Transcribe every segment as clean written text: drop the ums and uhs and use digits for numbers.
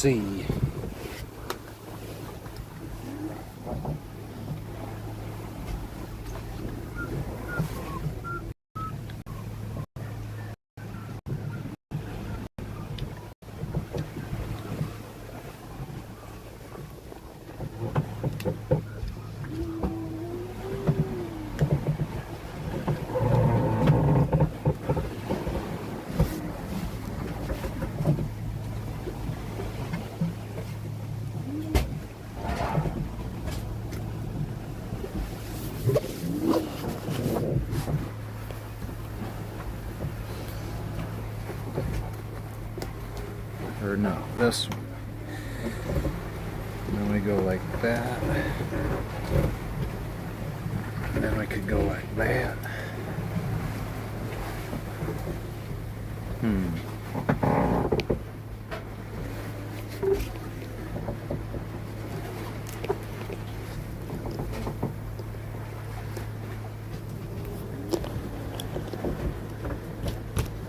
see. Or no, this one. And then we go like that. And then we could go like that.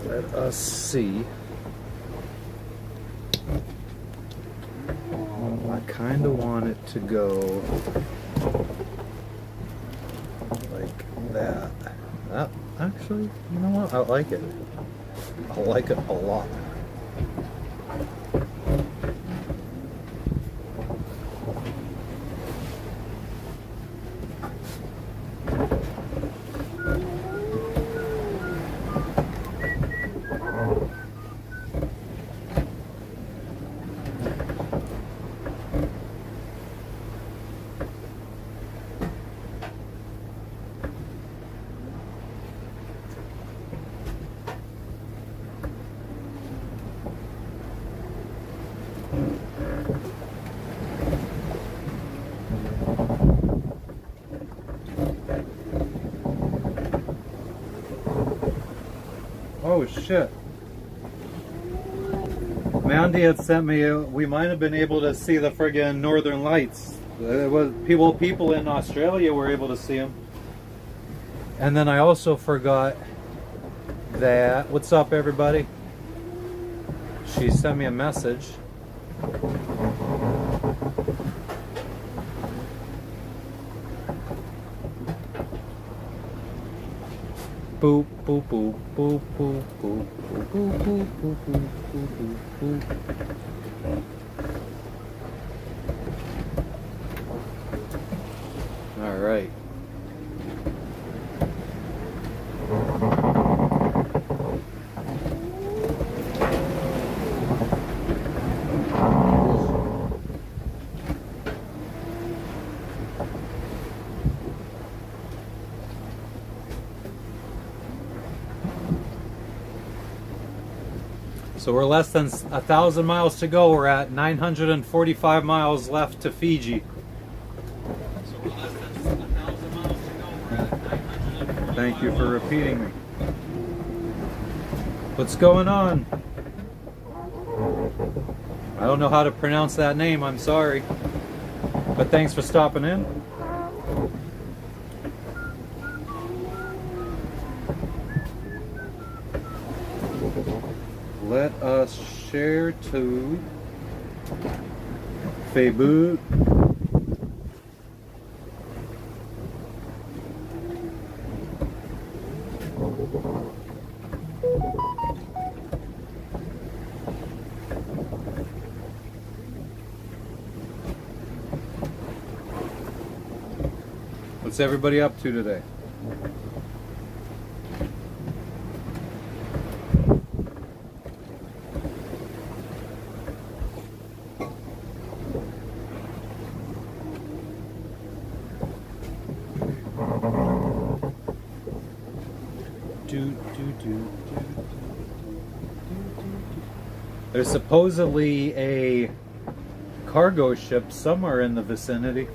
Let us see. I kind of want it to go like that. Actually, you know what? I like it. I like it a lot. Oh shit. Mandy had sent me, we might have been able to see the friggin' Northern Lights. It was people in Australia were able to see them. And then I also forgot that, what's up everybody? She sent me a message. Boop, boop, boop, boop, boop, boop, boop, boop, boop, boop, boop, boop, boop. All right. So we're less than 1,000 miles to go. We're at 945 miles left to Fiji. So we're less than 1,000 miles to go. We're at 945. Thank you for repeating me. What's going on? I don't know how to pronounce that name. I'm sorry. But thanks for stopping in. Let us share to Facebook. What's everybody up to today? There's supposedly a cargo ship somewhere in the vicinity.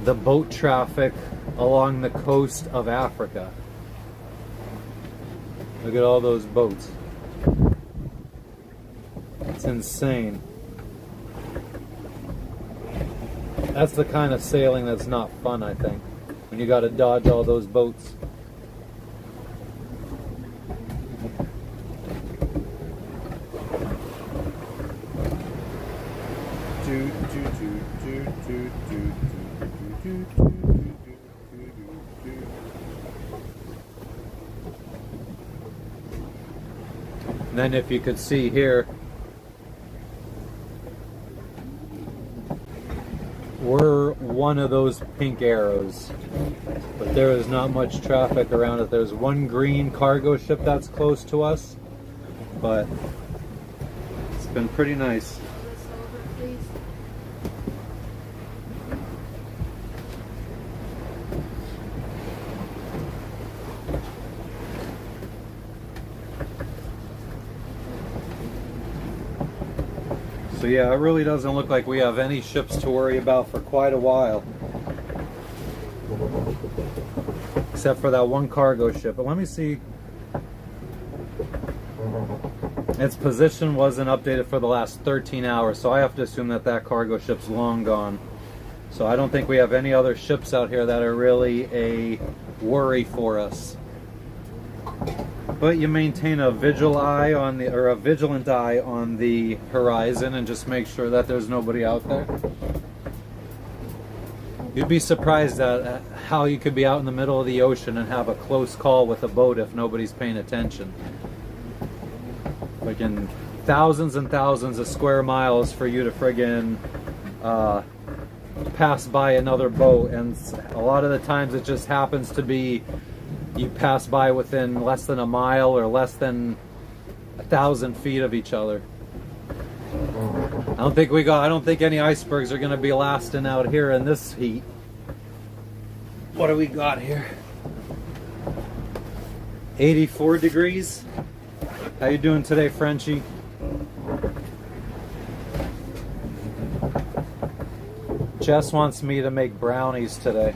the boat traffic along the coast of Africa. Look at all those boats. It's insane. That's the kind of sailing that's not fun, I think, when you got to dodge all those boats. And then if you could see here, we're one of those pink arrows, but there is not much traffic around it. There's one green cargo ship that's close to us, but it's been pretty nice. So yeah, it really doesn't look like we have any ships to worry about for quite a while. Except for that one cargo ship. But let me see. Its position wasn't updated for the last 13 hours, so I have to assume that that cargo ship's long gone. So I don't think we have any other ships out here that are really a worry for us. But you maintain a vigilant eye on the horizon and just make sure that there's nobody out there. You'd be surprised at how you could be out in the middle of the ocean and have a close call with a boat if nobody's paying attention. Like in thousands and thousands of square miles for you to friggin' pass by another boat, and a lot of the times it just happens to be you pass by within less than a mile or less than 1,000 feet of each other. I don't think any icebergs are going to be lasting out here in this heat. What do we got here? 84 degrees. How you doing today, Frenchie? Jess wants me to make brownies today.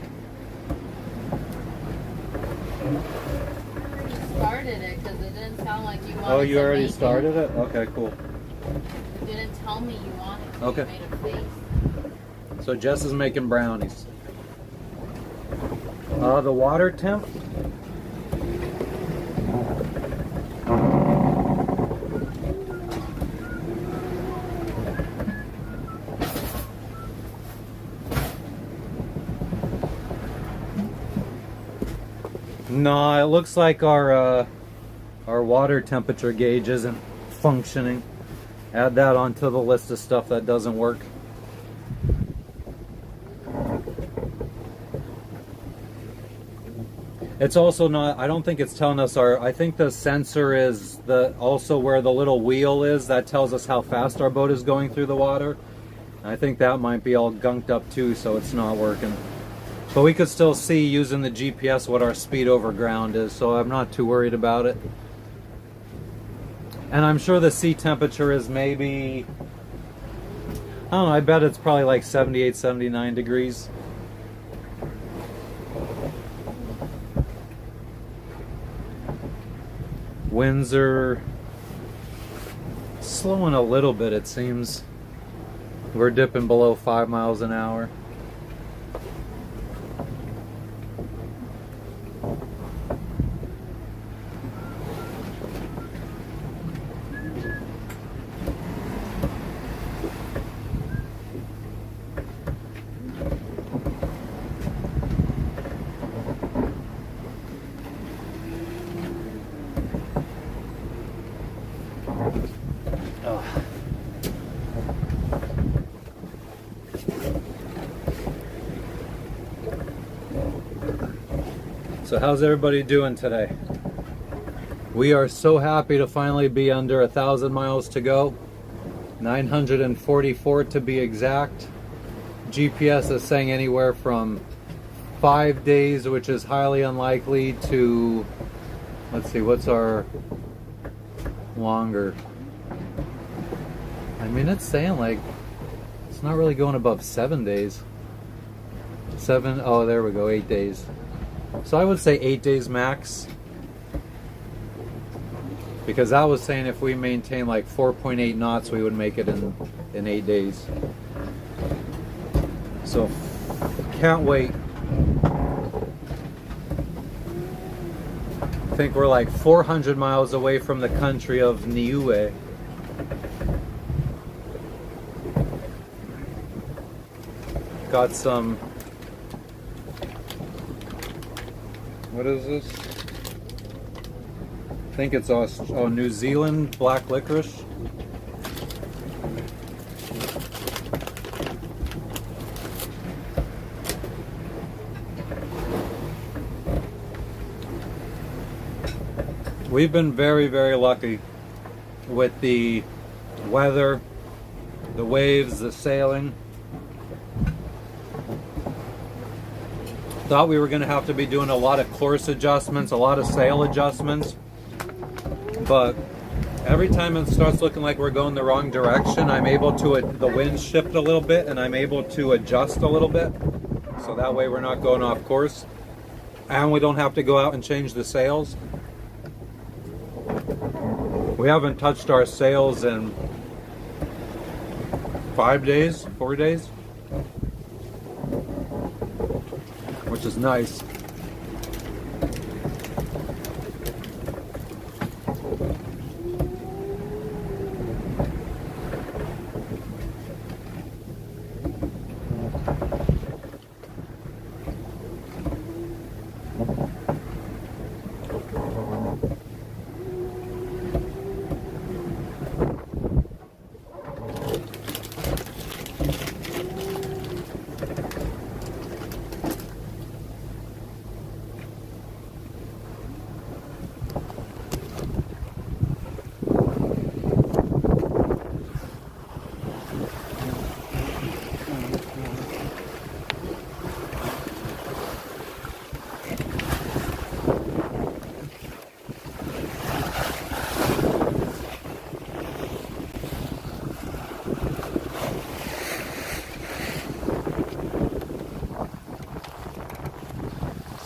Started it because it didn't sound like you wanted to. Oh, you already make started it? Okay, cool. You didn't tell me you wanted to. Okay. You made a face. So Jess is making brownies. The water temp. No, it looks like our water temperature gauge isn't functioning. Add that onto the list of stuff that doesn't work. It's also not, I don't think it's telling us I think the sensor is also where the little wheel is that tells us how fast our boat is going through the water. I think that might be all gunked up too, so it's not working. But we could still see using the GPS what our speed over ground is, so I'm not too worried about it. And I'm sure the sea temperature is maybe, I don't know, I bet it's probably like 78, 79 degrees. Winds are slowing a little bit, it seems. We're dipping below 5 miles an hour. So how's everybody doing today? We are so happy to finally be under 1,000 miles to go. 944 to be exact. GPS is saying anywhere from 5 days, which is highly unlikely, to, let's see, what's our longer? I mean, it's saying like, it's not really going above 7 days. 7, oh, there we go, 8 days. So I would say 8 days max. Because I was saying if we maintain like 4.8 knots, we would make it in 8 days. So, can't wait. I think we're like 400 miles away from the country of Niue. Got some, what is this? I think it's New Zealand black licorice. We've been very, very lucky with the weather, the waves, the sailing. Thought we were going to have to be doing a lot of course adjustments, a lot of sail adjustments. But every time it starts looking like we're going the wrong direction, I'm able to, the wind shift a little bit and I'm able to adjust a little bit. So that way we're not going off course. And we don't have to go out and change the sails. We haven't touched our sails in 5 days, 4 days. Which is nice.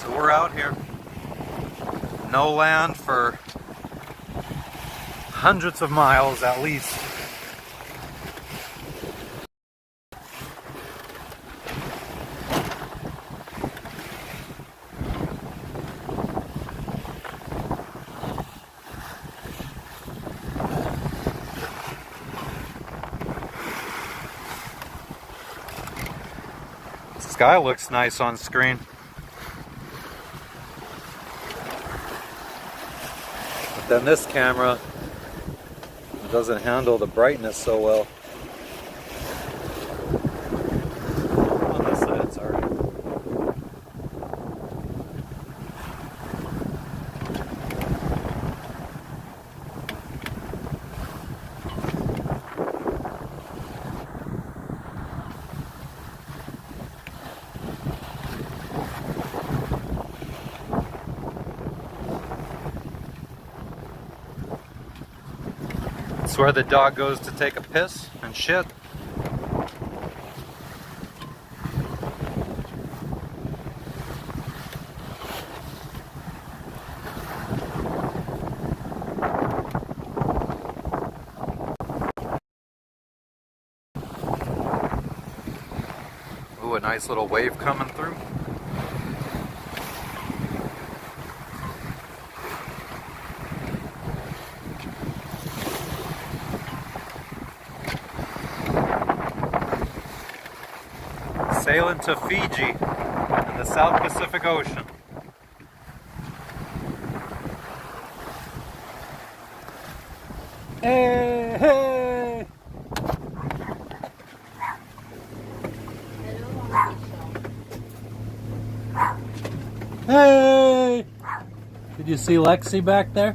We're out here, no land for hundreds of miles at least. The sky looks nice on screen. Then this camera doesn't handle the brightness so well. On this side it's alright. It's where the dog goes to take a piss and shit. Ooh, a nice little wave coming through. Sailing to Fiji in the South Pacific Ocean. Hey, hey! Hey! Did you see Lexi back there?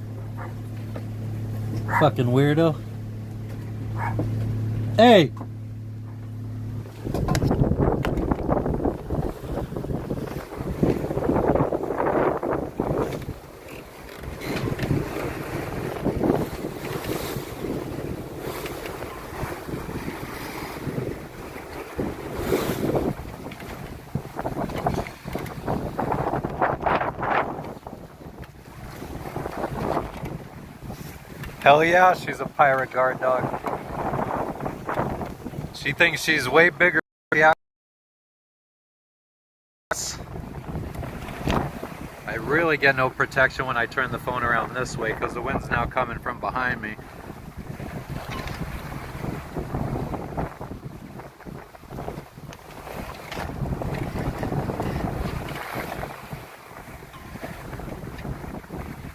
Fucking weirdo. Hey! Hell yeah, she's a pirate guard dog. She thinks she's way bigger. Yeah. I really get no protection when I turn the phone around this way because the wind's now coming from behind me.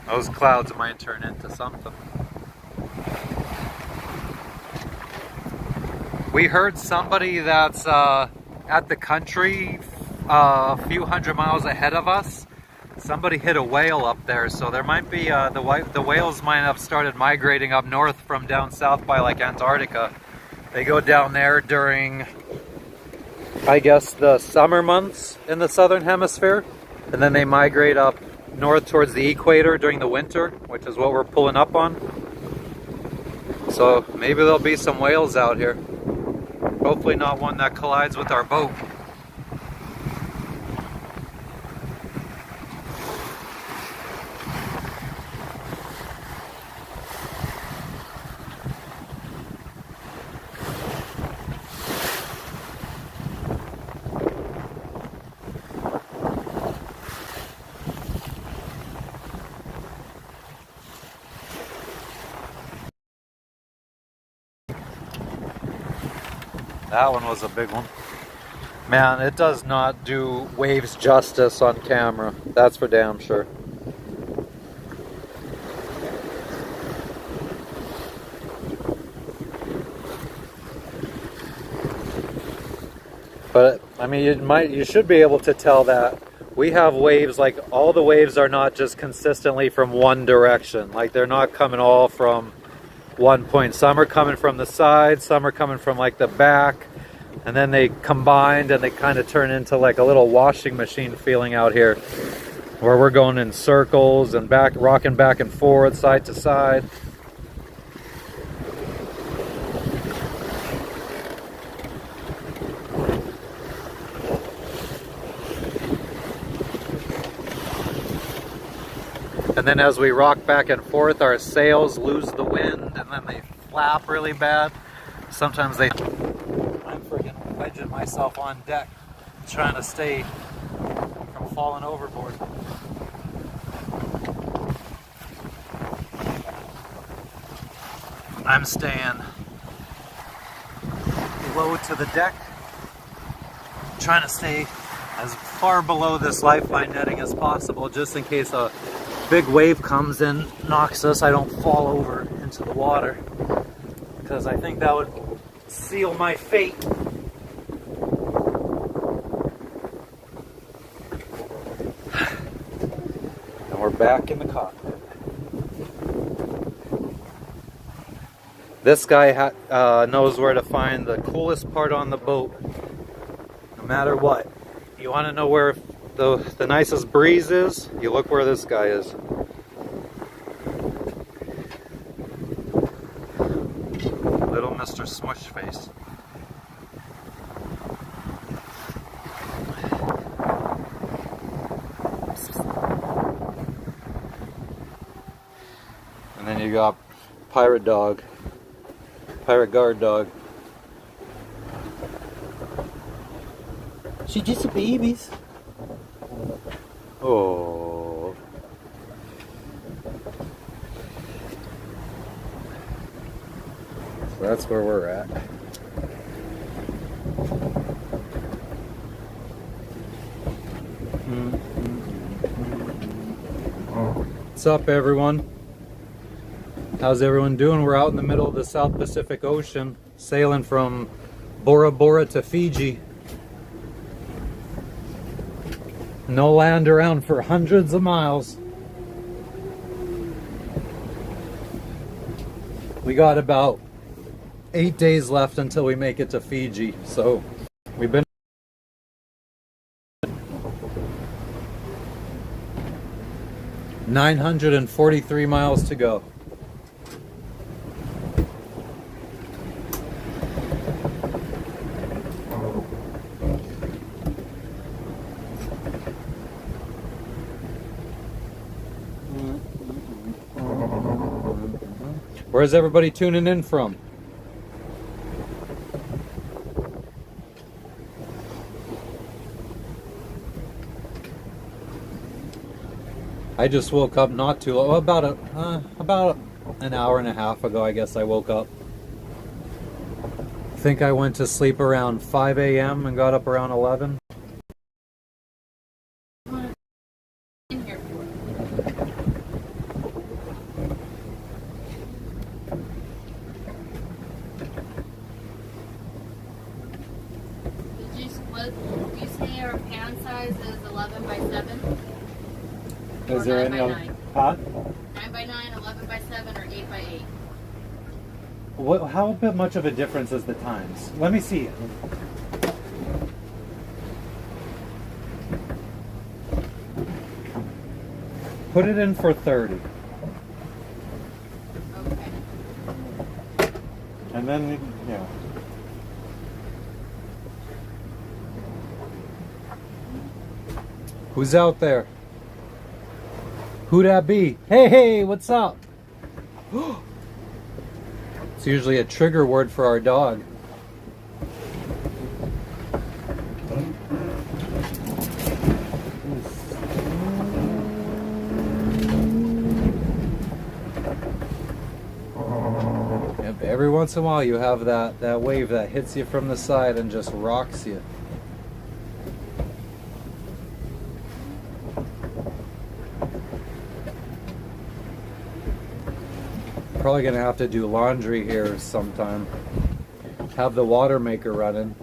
Those clouds might turn into something. We heard somebody that's at the country a few hundred miles ahead of us. Somebody hit a whale up there, so there might be the whales might have started migrating up north from down south by like Antarctica. They go down there during, I guess, the summer months in the southern hemisphere, and then they migrate up north towards the equator during the winter, which is what we're pulling up on. So maybe there'll be some whales out here. Hopefully not one that collides with our boat. That one was a big one. Man, it does not do waves justice on camera. That's for damn sure. But I mean, you should be able to tell that we have waves, like all the waves are not just consistently from one direction. Like they're not coming all from one point. Some are coming from the side, some are coming from like the back, and then they combined and they kind of turn into like a little washing machine feeling out here, where we're going in circles and rocking back and forth, side to side. And then as we rock back and forth, our sails lose the wind and then they flap really bad. Sometimes I'm freaking wedging myself on deck, trying to stay from falling overboard. I'm staying low to the deck, trying to stay as far below this lifeline netting as possible, just in case a big wave comes and knocks us, I don't fall over into the water, because I think that would seal my fate. And we're back in the cockpit. This guy knows where to find the coolest part on the boat, no matter what. You want to know where the nicest breeze is? You look where this guy is. Little Mr. Smush Face. And then you got Pirate Dog. Pirate Guard Dog. She just a babies. Oh. So that's where we're at. What's up, everyone? How's everyone doing? We're out in the middle of the South Pacific Ocean, sailing from Bora Bora to Fiji. No land around for hundreds of miles. We got about 8 days left until we make it to Fiji, so we've been 943 miles to go. Where's everybody tuning in from? I just woke up not too long, about an hour and a half ago, I guess I woke up. I think I went to sleep around 5 a.m. and got up around 11. In here for. What did you say our pan size is 11 by 7? Is there any other? 9 Huh? 9 by 9, 11 by 7, or 8 by 8? How much of a difference is the times? Let me see. Put it in for 30. Okay. And then, yeah. Who's out there? Who that be? Hey, what's up? It's usually a trigger word for our dog. Yep, every once in a while you have that wave that hits you from the side and just rocks you. Probably gonna have to do laundry here sometime. Have the water maker running.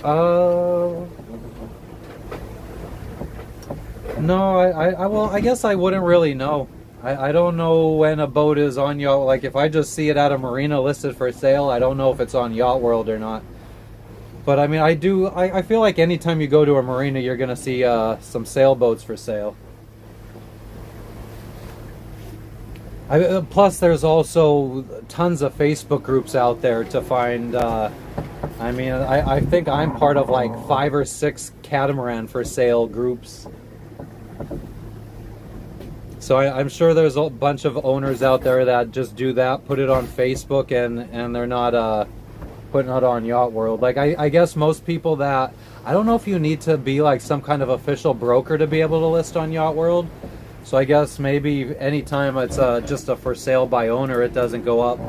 No, I guess I wouldn't really know. I don't know when a boat is on yacht. Like if I just see it at a marina listed for sale, I don't know if it's on Yacht World or not. But I mean, I feel like anytime you go to a marina, you're gonna see some sailboats for sale. Plus, there's also tons of Facebook groups out there to find. I mean, I think I'm part of like 5 or 6 catamaran for sale groups. So I'm sure there's a bunch of owners out there that just do that, put it on Facebook, and they're not putting it on Yacht World. Like I guess most people that, I don't know if you need to be like some kind of official broker to be able to list on Yacht World. So I guess maybe anytime it's just a for sale by owner, it doesn't go up.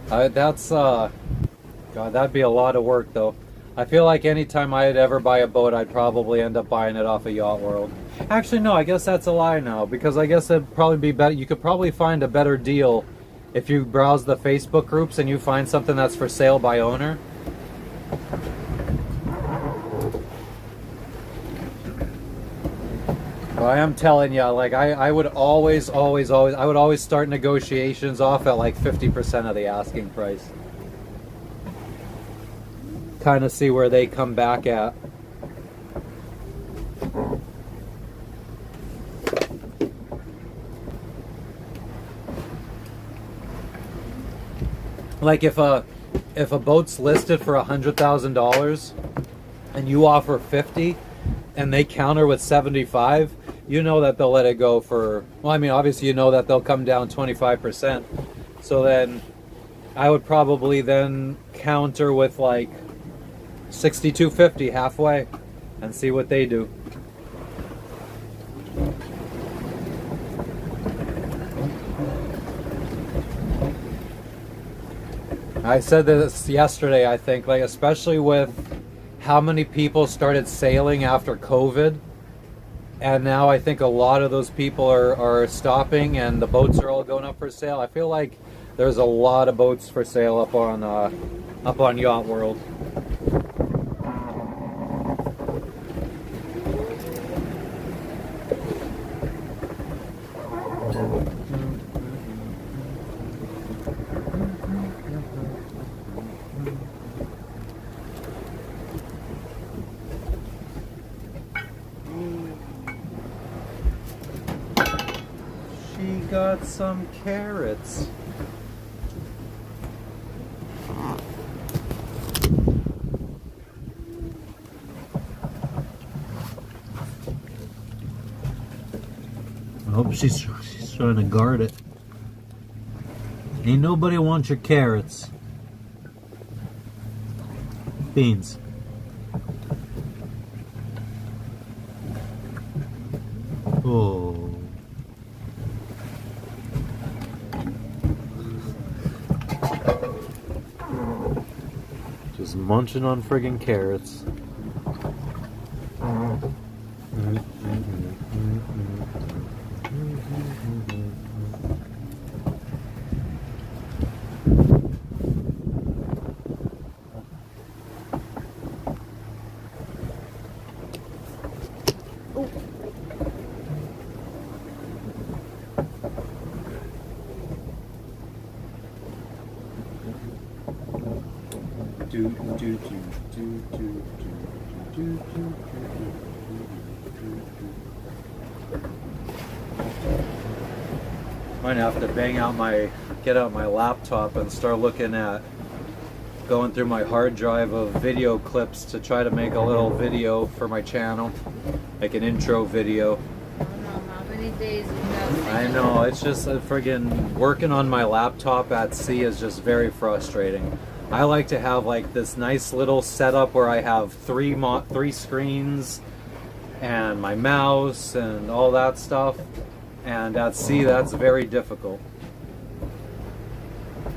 God, that'd be a lot of work though. I feel like anytime I'd ever buy a boat, I'd probably end up buying it off of Yacht World. Actually, no, I guess that's a lie now, because I guess it'd probably be better. You could probably find a better deal if you browse the Facebook groups and you find something that's for sale by owner. Well, I am telling you, like I would always start negotiations off at like 50% of the asking price. Kind of see where they come back at. Like if a boat's listed for $100,000 and you offer 50 and they counter with 75, you know that they'll let it go for, well, I mean, obviously you know that they'll come down 25%. So then I would probably then counter with like 62.50 halfway and see what they do. I said this yesterday, I think, like especially with how many people started sailing after COVID, and now I think a lot of those people are stopping and the boats are all going up for sale. I feel like there's a lot of boats for sale up on Yacht World. Got some carrots. Oh, she's trying to guard it. Ain't nobody wants your carrots. Beans. Oh. Just munching on friggin' carrots. Might have to get out my laptop and start looking at going through my hard drive of video clips to try to make a little video for my channel, like an intro video. I don't know how many days you got. I know, it's just friggin' working on my laptop at sea is just very frustrating. I like to have like this nice little setup where I have three screens and my mouse and all that stuff, and at sea that's very difficult.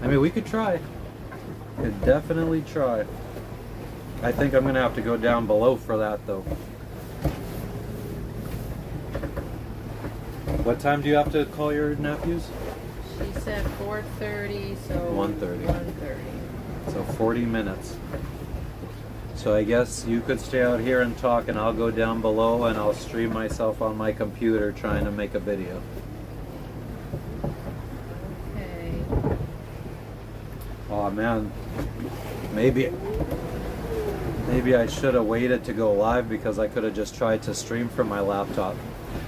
I mean, we could try. Could definitely try. I think I'm gonna have to go down below for that though. What time do you have to call your nephews? She said 4:30, so 1:30. 1:30. So 40 minutes. So I guess you could stay out here and talk, and I'll go down below and I'll stream myself on my computer trying to make a video. Okay. Oh man, maybe I should have waited to go live because I could have just tried to stream from my laptop.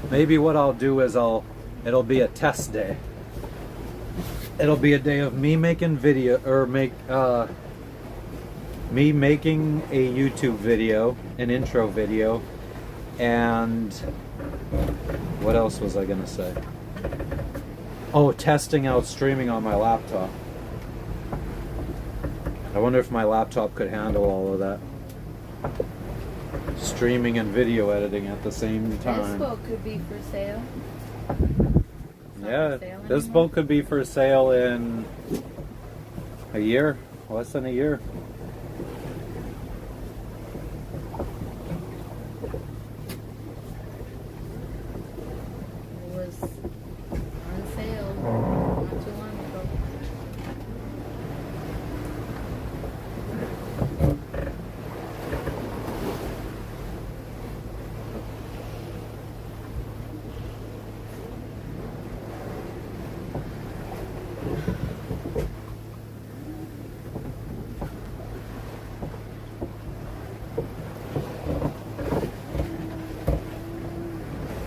Maybe what I'll do is it'll be a test day. It'll be a day of me making video, or me making a YouTube video, an intro video, and what else was I gonna say? Oh, testing out streaming on my laptop. I wonder if my laptop could handle all of that. Streaming and video editing at the same time. This boat could be for sale. Yeah, this boat could be for sale in a year, less than a year. It was on sale not too long ago.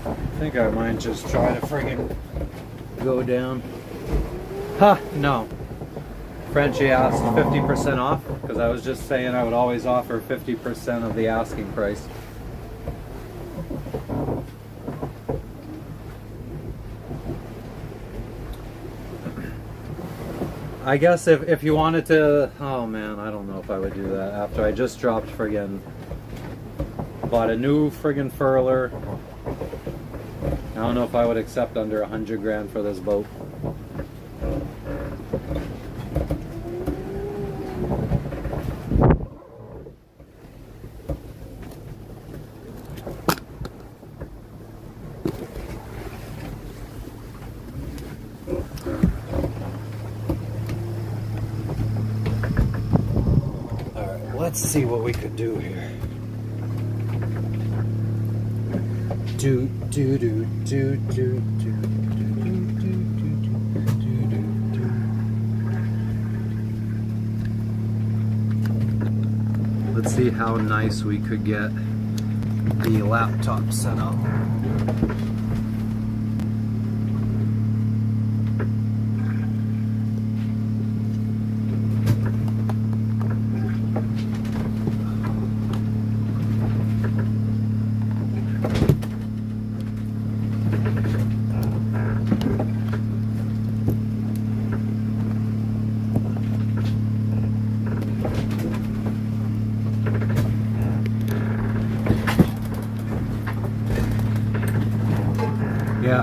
I think I might just try to friggin' go down. Ha! No. Frenchie asked 50% off because I was just saying I would always offer 50% of the asking price. I guess if you wanted to, oh man, I don't know if I would do that after I just dropped bought a new friggin' furler. I don't know if I would accept under 100 grand for this boat. Alright, let's see what we could do here. Let's see how nice we could get the laptop set up.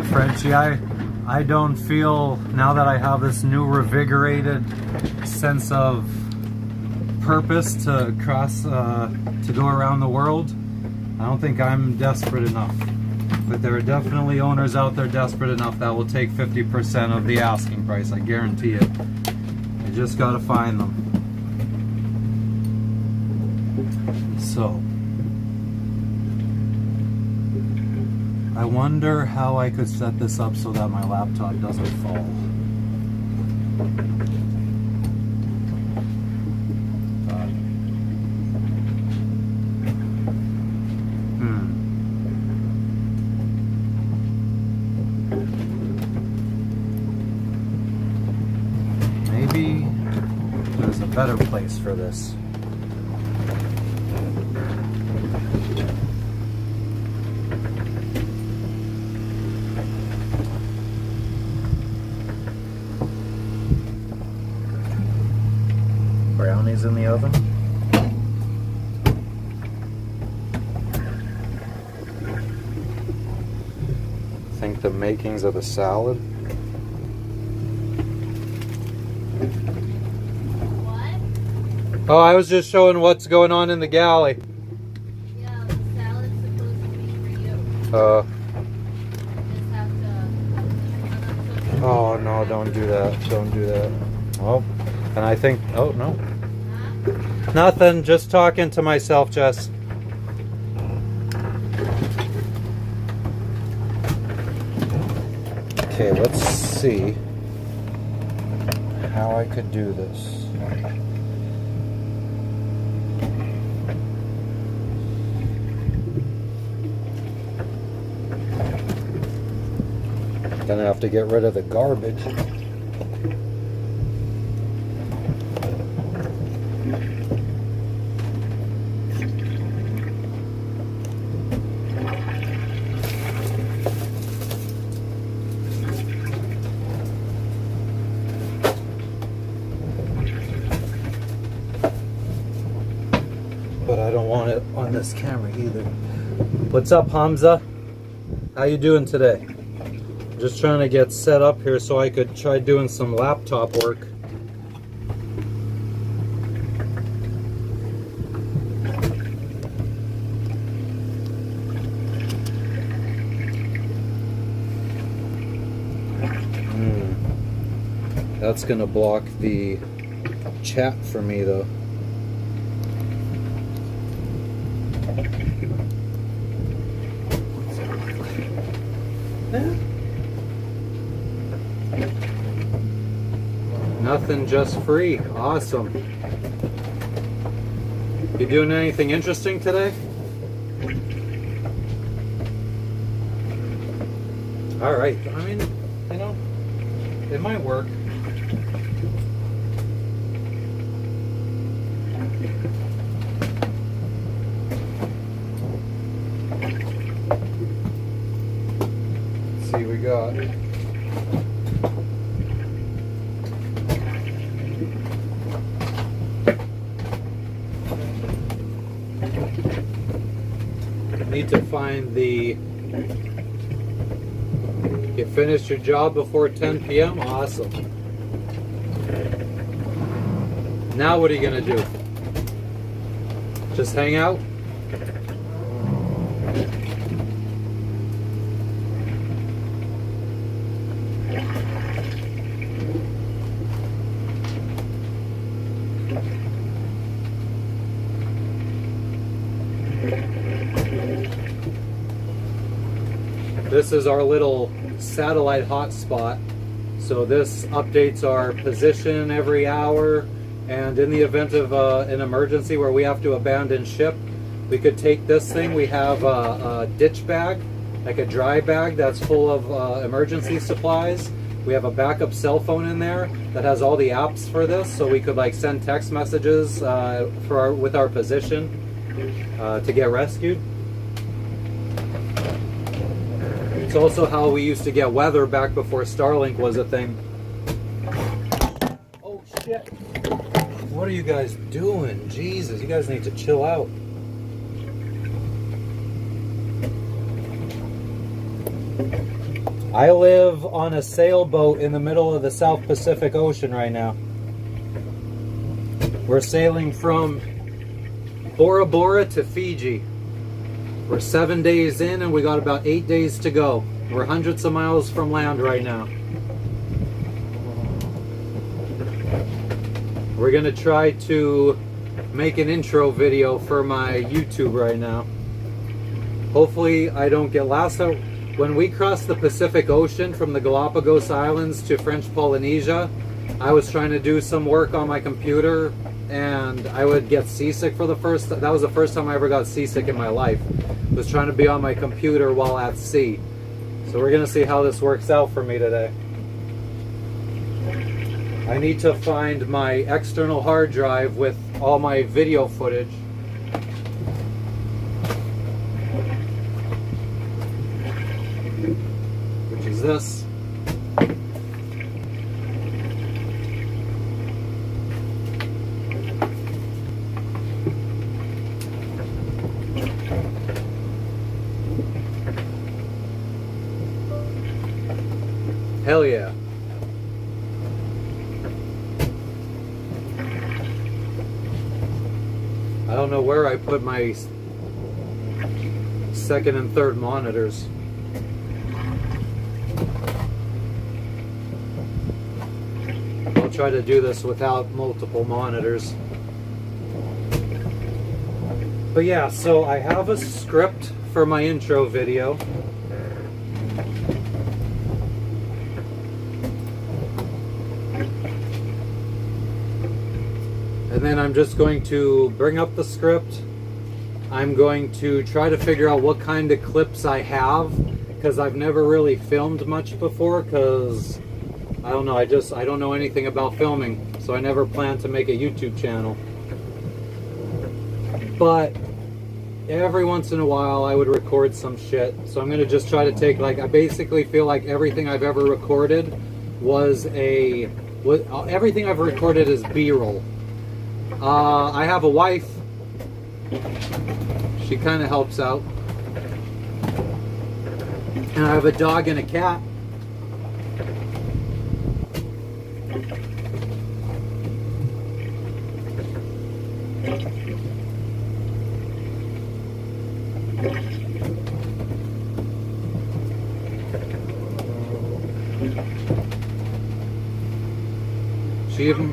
Frenchie, I don't feel, now that I have this new revigorated sense of purpose to cross, to go around the world, I don't think I'm desperate enough. But there are definitely owners out there desperate enough that will take 50% of the asking price, I guarantee it. You just gotta find them. So, I wonder how I could set this up so that my laptop doesn't fall. Maybe there's a better place for this. Brownies in the oven. I think the makings of the salad. What? Oh, I was just showing what's going on in the galley. Yeah, the salad's supposed to be for you. Uh, Just have to. oh no, don't do that. Don't do that. Oh, and I think, oh no. Huh? Nothing, just talking to myself, Jess. Okay, let's see how I could do this. Gonna have to get rid of the garbage. But I don't want it on this camera either. What's up, Hamza? How you doing today? Just trying to get set up here so I could try doing some laptop work. That's gonna block the chat for me though. Nothing, just free. Awesome. You doing anything interesting today? All right. I mean, you know, it might work. Let's see, we got need to find the, you finished your job before 10 p.m. Awesome. Now what are you gonna do? Just hang out? This is our little satellite hotspot. So this updates our position every hour, and in the event of an emergency where we have to abandon ship, we could take this thing. We have a ditch bag, like a dry bag that's full of emergency supplies. We have a backup cell phone in there that has all the apps for this, so we could like send text messages with our position to get rescued. It's also how we used to get weather back before Starlink was a thing. Oh shit. What are you guys doing? Jesus, you guys need to chill out. I live on a sailboat in the middle of the South Pacific Ocean right now. We're sailing from Bora Bora to Fiji. We're 7 days in and we got about 8 days to go. We're hundreds of miles from land right now. We're gonna try to make an intro video for my YouTube right now. Hopefully I don't get lost. When we crossed the Pacific Ocean from the Galapagos Islands to French Polynesia, I was trying to do some work on my computer and I would get seasick for that was the first time I ever got seasick in my life. Was trying to be on my computer while at sea. So we're gonna see how this works out for me today. I need to find my external hard drive with all my video footage. Which is this. Hell yeah. I don't know where I put my second and third monitors. I'll try to do this without multiple monitors. But yeah, so I have a script for my intro video. And then I'm just going to bring up the script. I'm going to try to figure out what kind of clips I have, because I've never really filmed much before, because I don't know, I don't know anything about filming, so I never planned to make a YouTube channel. But every once in a while I would record some shit, so I'm gonna just try to take, like, I basically feel like everything I've ever recorded everything I've recorded is B-roll. I have a wife. She kind of helps out. And I have a dog and a cat.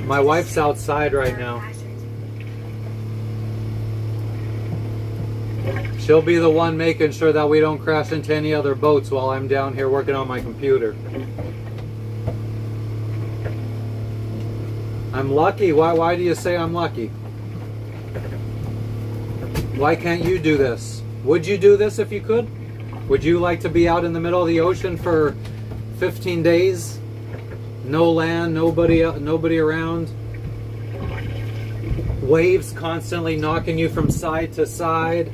My wife's outside right now. She'll be the one making sure that we don't crash into any other boats while I'm down here working on my computer. I'm lucky? Why do you say I'm lucky? Why can't you do this? Would you do this if you could? Would you like to be out in the middle of the ocean for 15 days? No land, nobody around. Waves constantly knocking you from side to side.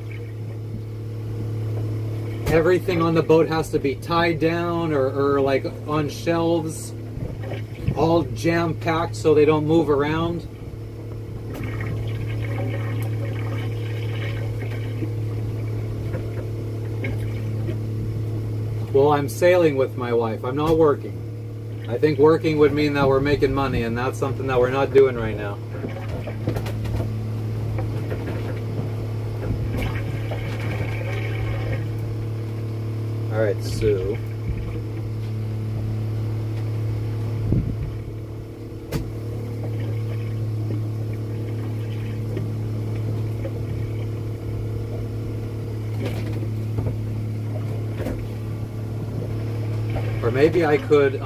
Everything on the boat has to be tied down or like on shelves, all jam-packed so they don't move around. Well, I'm sailing with my wife. I'm not working. I think working would mean that we're making money, and that's something that we're not doing right now. Alright, so or maybe I could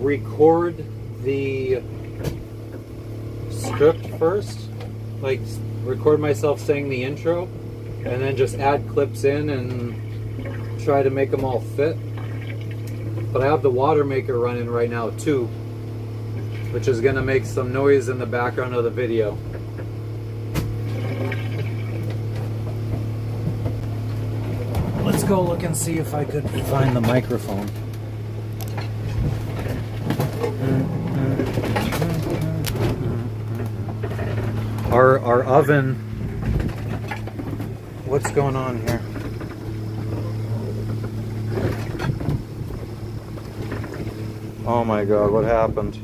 record the script first, like record myself saying the intro, and then just add clips in and try to make them all fit. But I have the water maker running right now too, which is gonna make some noise in the background of the video. Let's go look and see if I could find the microphone. Our oven, what's going on here? Oh my god, what happened?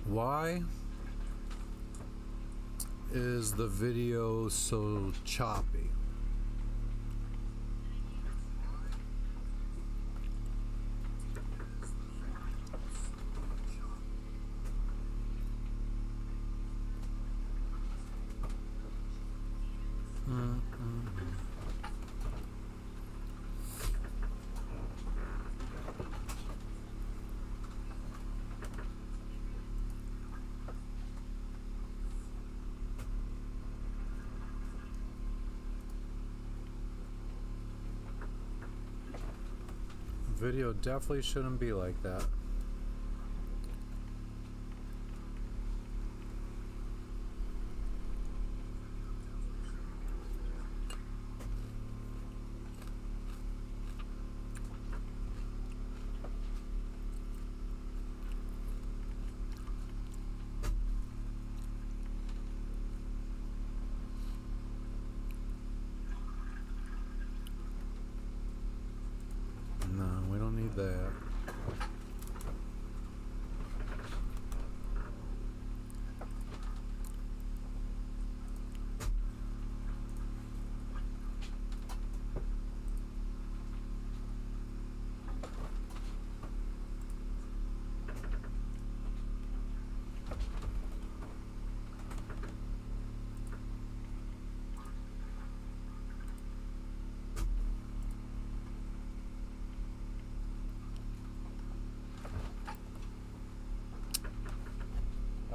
Why is the video so choppy? Video definitely shouldn't be like that. No, we don't need that.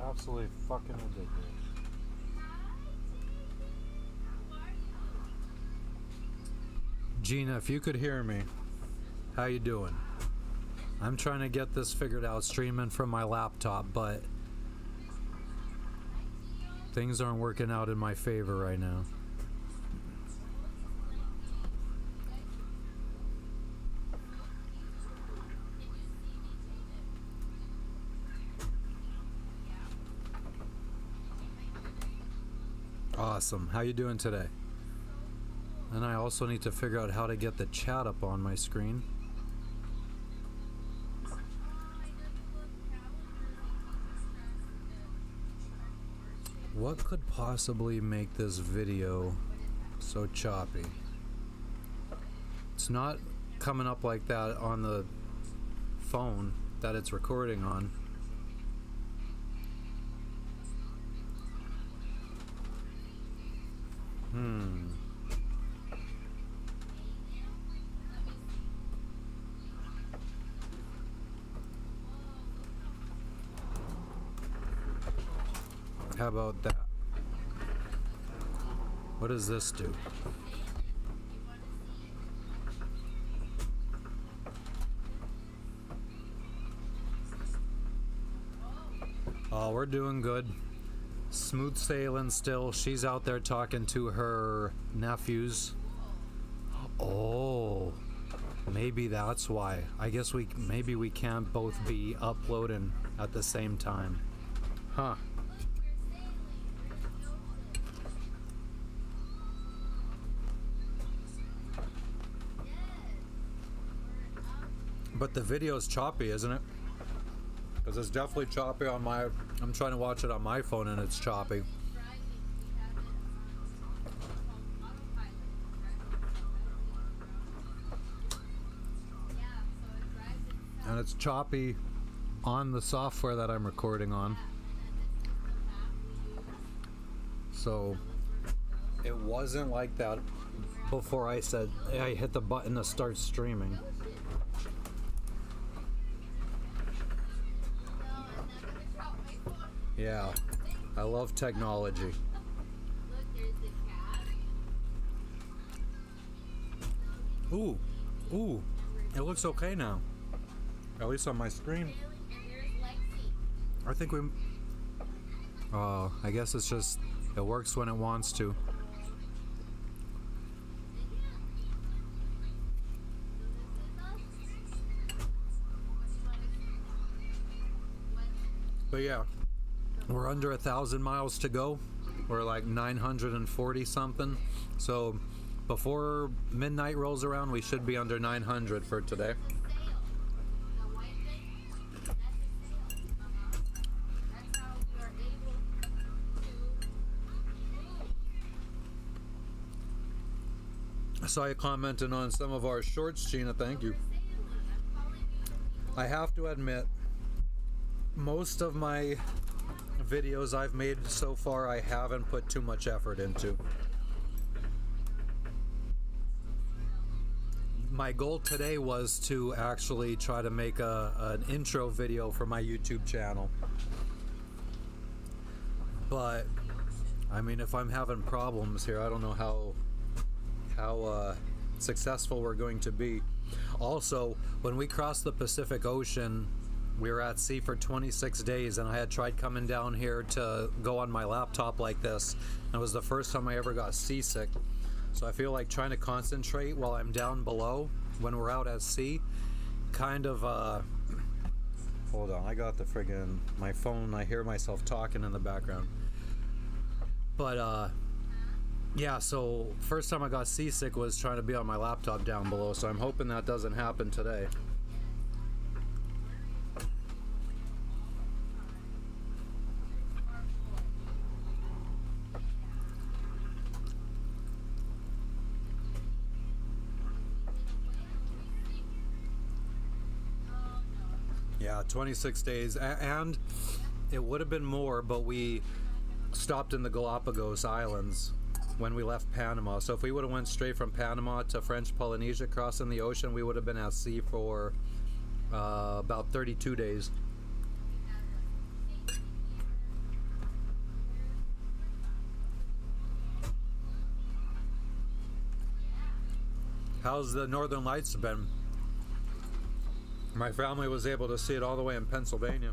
Absolutely fucking ridiculous. Gina, if you could hear me, how you doing? I'm trying to get this figured out streaming from my laptop, but things aren't working out in my favor right now. Awesome. How you doing today? And I also need to figure out how to get the chat up on my screen. What could possibly make this video so choppy? It's not coming up like that on the phone that it's recording on. How about that? What does this do? Oh, we're doing good. Smooth sailing still. She's out there talking to her nephews. Oh, maybe that's why. I guess maybe we can't both be uploading at the same time. Huh. But the video's choppy, isn't it? Because it's definitely choppy on my... I'm trying to watch it on my phone and it's choppy. and it's choppy on the software that I'm recording on. So it wasn't like that before I said I hit the button to start streaming. Yeah, I love technology. Ooh, it looks okay now. At least on my screen. I think we... Oh, I guess it's just... It works when it wants to. But yeah, we're under 1,000 miles to go. We're like 940 something. So before midnight rolls around, we should be under 900 for today. I saw you commenting on some of our shorts, Gina. Thank you. I have to admit, most of my videos I've made so far, I haven't put too much effort into. My goal today was to actually try to make an intro video for my YouTube channel. But, I mean, if I'm having problems here, I don't know how successful we're going to be. Also, when we crossed the Pacific Ocean, we were at sea for 26 days, and I had tried coming down here to go on my laptop like this. And it was the first time I ever got seasick. So I feel like trying to concentrate while I'm down below when we're out at sea, kind of, hold on, I got the friggin' my phone, I hear myself talking in the background. But, yeah, so first time I got seasick was trying to be on my laptop down below, so I'm hoping that doesn't happen today. Yeah, 26 days, and it would have been more, but we stopped in the Galapagos Islands when we left Panama. So if we would have went straight from Panama to French Polynesia crossing the ocean, we would have been at sea for about 32 days. How's the Northern Lights been? My family was able to see it all the way in Pennsylvania.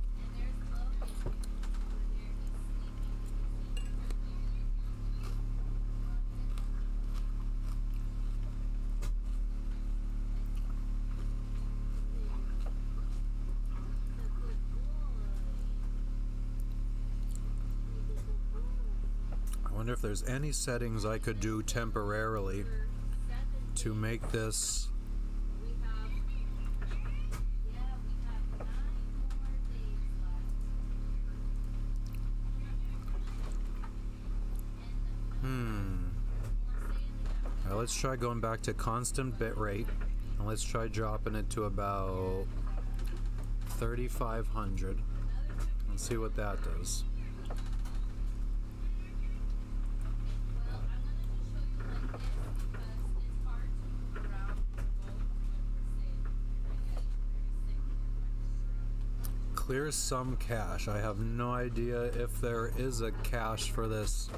I wonder if there's any settings I could do temporarily to make this Now let's try going back to constant bit rate, and let's try dropping it to about 3,500 and see what that does. Clear some cache. I have no idea if there is a cache for this.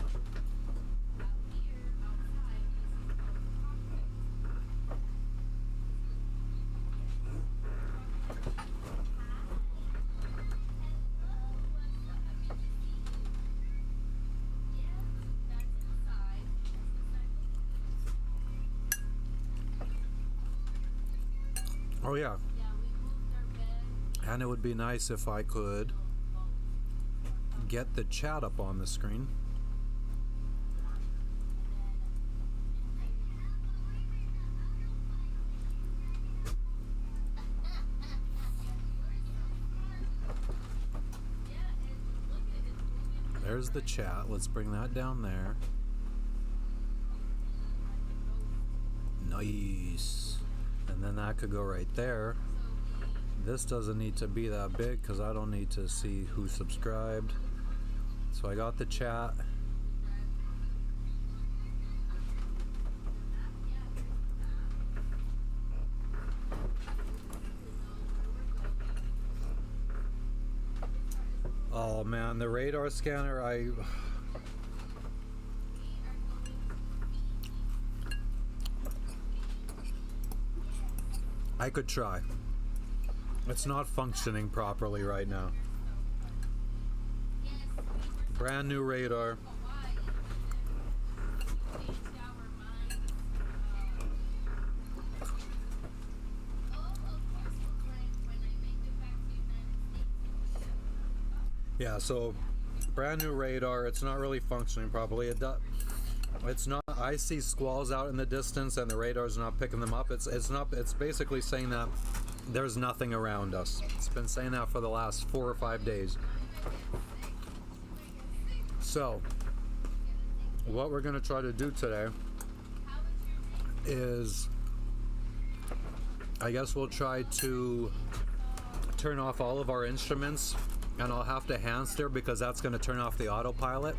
Oh yeah. And it would be nice if I could get the chat up on the screen. There's the chat. Let's bring that down there. Nice. And then that could go right there. This doesn't need to be that big because I don't need to see who subscribed. So I got the chat. Oh man, the radar scanner, I could try. It's not functioning properly right now. Brand new radar. Yeah, so brand new radar. It's not really functioning properly. It's not. I see squalls out in the distance, and the radar's not picking them up. It's not. It's basically saying that there's nothing around us. It's been saying that for the last 4 or 5 days. So, what we're gonna try to do today is, I guess we'll try to turn off all of our instruments, and I'll have to hand steer because that's going to turn off the autopilot.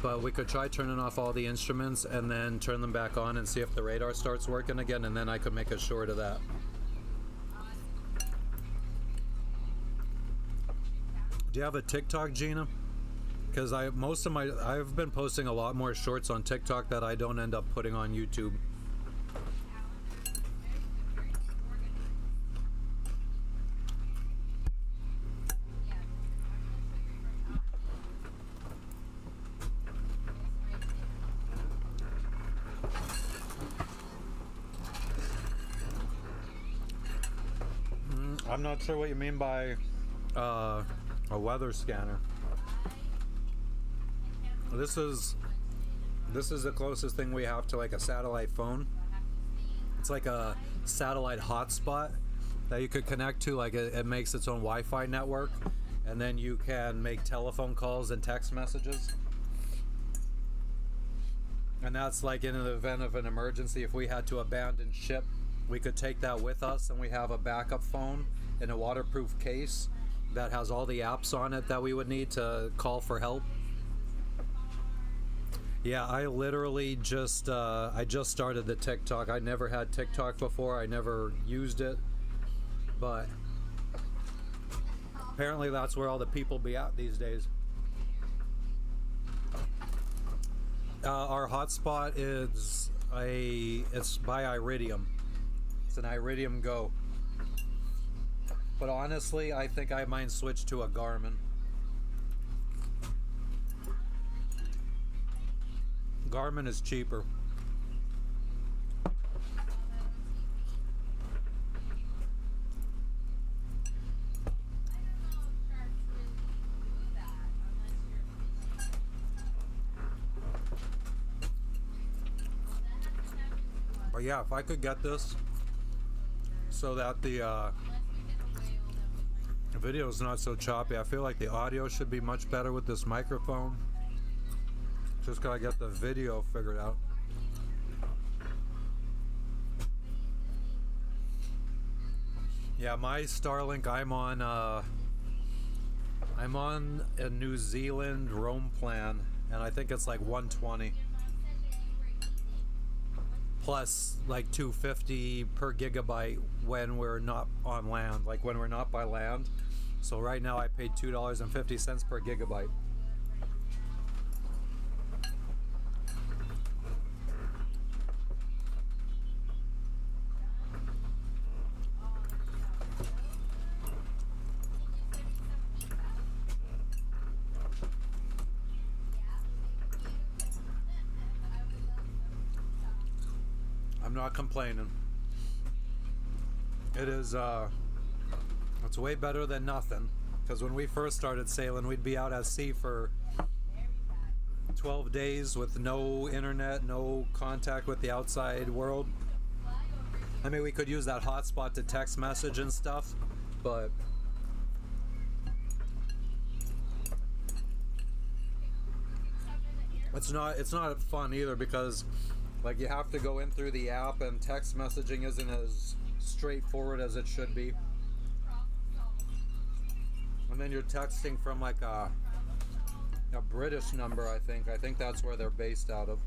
But we could try turning off all the instruments and then turn them back on and see if the radar starts working again, and then I could make a short of that. Do you have a TikTok, Gina? Because I've been posting a lot more shorts on TikTok that I don't end up putting on YouTube. I'm not sure what you mean by a weather scanner. This is the closest thing we have to like a satellite phone. It's like a satellite hotspot that you could connect to. Like it makes its own Wi-Fi network, and then you can make telephone calls and text messages. And that's like in the event of an emergency, if we had to abandon ship, we could take that with us, and we have a backup phone in a waterproof case that has all the apps on it that we would need to call for help. Yeah, I literally just started the TikTok. I never had TikTok before. I never used it, but apparently that's where all the people be at these days. Our hotspot it's by Iridium. It's an Iridium Go. But honestly, I think I might switch to a Garmin. Garmin is cheaper. But yeah, if I could get this so that the video is not so choppy, I feel like the audio should be much better with this microphone. Just gotta get the video figured out. Yeah, my Starlink, I'm on a New Zealand roam plan, and I think it's like 120 plus like 250 per gigabyte when we're not on land, like when we're not by land. So right now I paid $2.50 per gigabyte. I'm not complaining. It is, it's way better than nothing. Because when we first started sailing, we'd be out at sea for 12 days with no internet, no contact with the outside world. I mean, we could use that hotspot to text message and stuff, but it's not fun either, because like you have to go in through the app, and text messaging isn't as straightforward as it should be. And then you're texting from like a British number, I think. I think that's where they're based out of.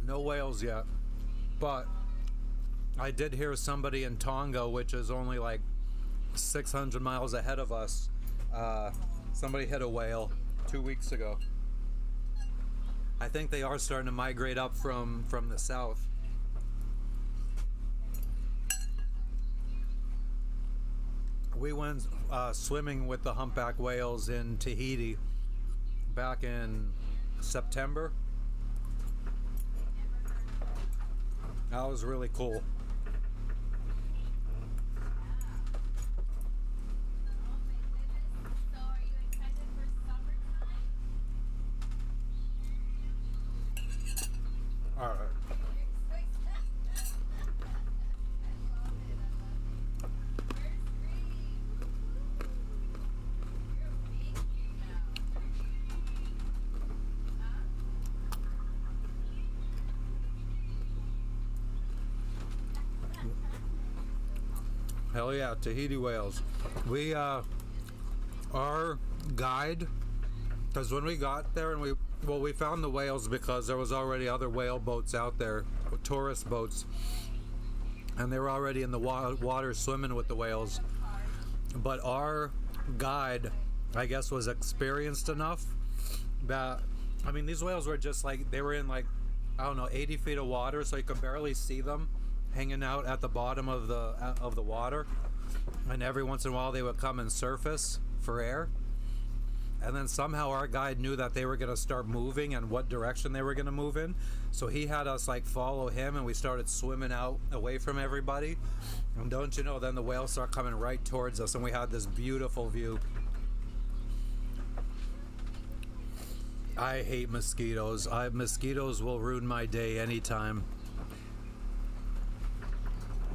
No whales yet. But I did hear somebody in Tonga, which is only like 600 miles ahead of us. Somebody hit a whale 2 weeks ago. I think they are starting to migrate up from the south. We went swimming with the humpback whales in Tahiti back in September. That was really cool. All right. Hell yeah, Tahiti whales. We, our guide, because when we got there and we found the whales because there was already other whale boats out there, tourist boats, and they were already in the water swimming with the whales. But our guide, I guess, was experienced enough that, I mean, these whales were just like, they were in like, I don't know, 80 feet of water, so you could barely see them hanging out at the bottom of the water, and every once in a while they would come and surface for air. And then somehow our guide knew that they were going to start moving and what direction they were going to move in, so he had us like follow him, and we started swimming out away from everybody. And don't you know, then the whales start coming right towards us, and we had this beautiful view. I hate mosquitoes. Mosquitoes will ruin my day anytime.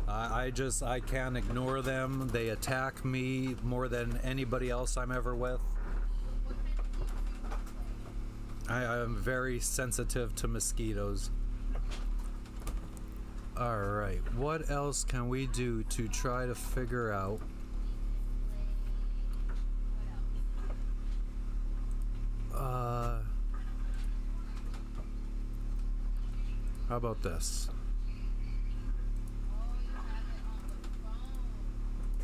I can't ignore them. They attack me more than anybody else I'm ever with. I am very sensitive to mosquitoes. Alright, what else can we do to try to figure out how about this?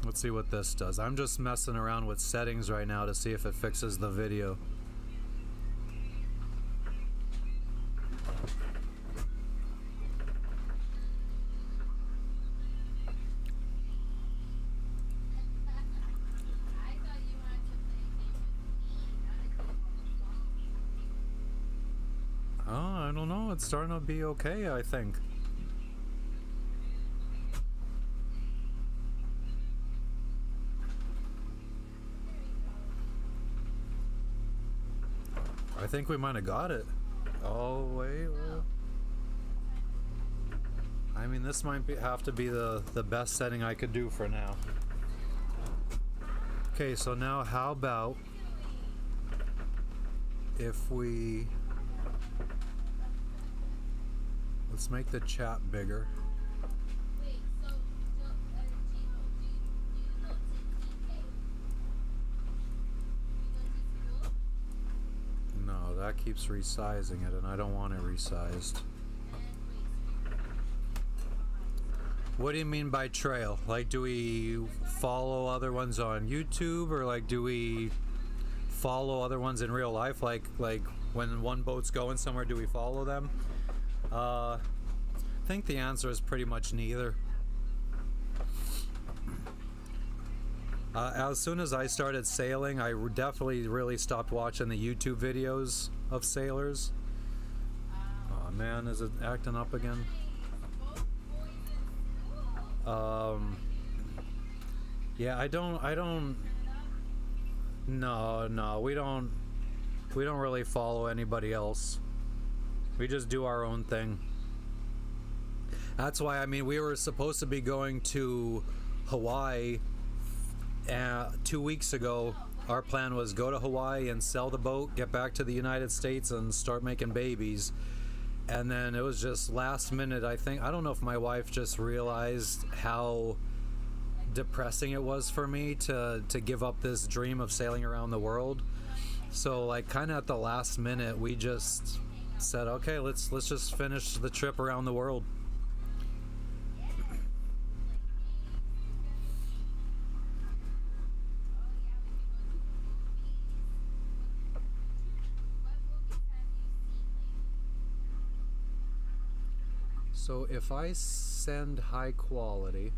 Let's see what this does. I'm just messing around with settings right now to see if it fixes the video. Oh, I don't know. It's starting to be okay, I think. I think we might have got it. Oh, wait. I mean, this might have to be the best setting I could do for now. Okay, so now how about if we... Let's make the chat bigger. Wait, so do you go to DK? You go to school? No, that keeps resizing it, and I don't want it resized. What do you mean by trail? Like, do we follow other ones on YouTube, or like, do we follow other ones in real life? Like when one boat's going somewhere, do we follow them? I think the answer is pretty much neither. As soon as I started sailing, I definitely really stopped watching the YouTube videos of sailors. Oh man, is it acting up again? Yeah, I don't. No, we don't really follow anybody else. We just do our own thing. That's why, I mean, we were supposed to be going to Hawaii 2 weeks ago. Our plan was go to Hawaii and sell the boat, get back to the United States and start making babies. And then it was just last minute. I don't know if my wife just realized how depressing it was for me to give up this dream of sailing around the world. So like kind of at the last minute, we just said, okay, let's just finish the trip around the world. So if I send high quality,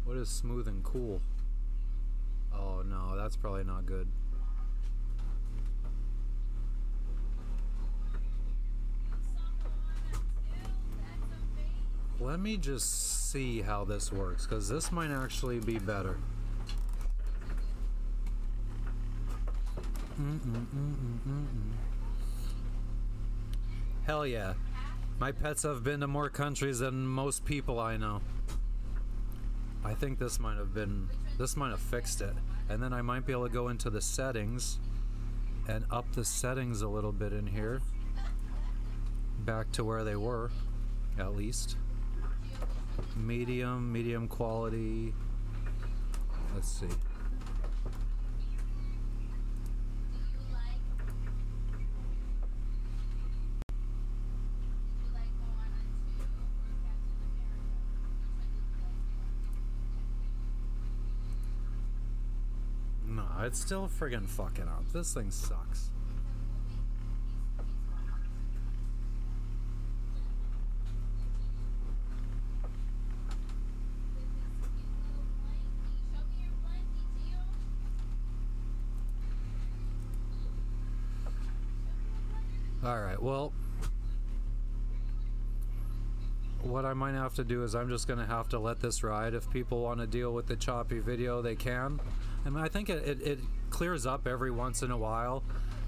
what is smooth and cool? Oh no, that's probably not good. Let me just see how this works, because this might actually be better. Hell yeah. My pets have been to more countries than most people I know. I think this might have fixed it. And then I might be able to go into the settings and up the settings a little bit in here. Back to where they were, at least. Medium quality. Let's see. No, it's still friggin' fucking up. This thing sucks. Alright, well, what I might have to do is I'm just going to have to let this ride. If people want to deal with the choppy video, they can. I mean, I think it clears up every once in a while.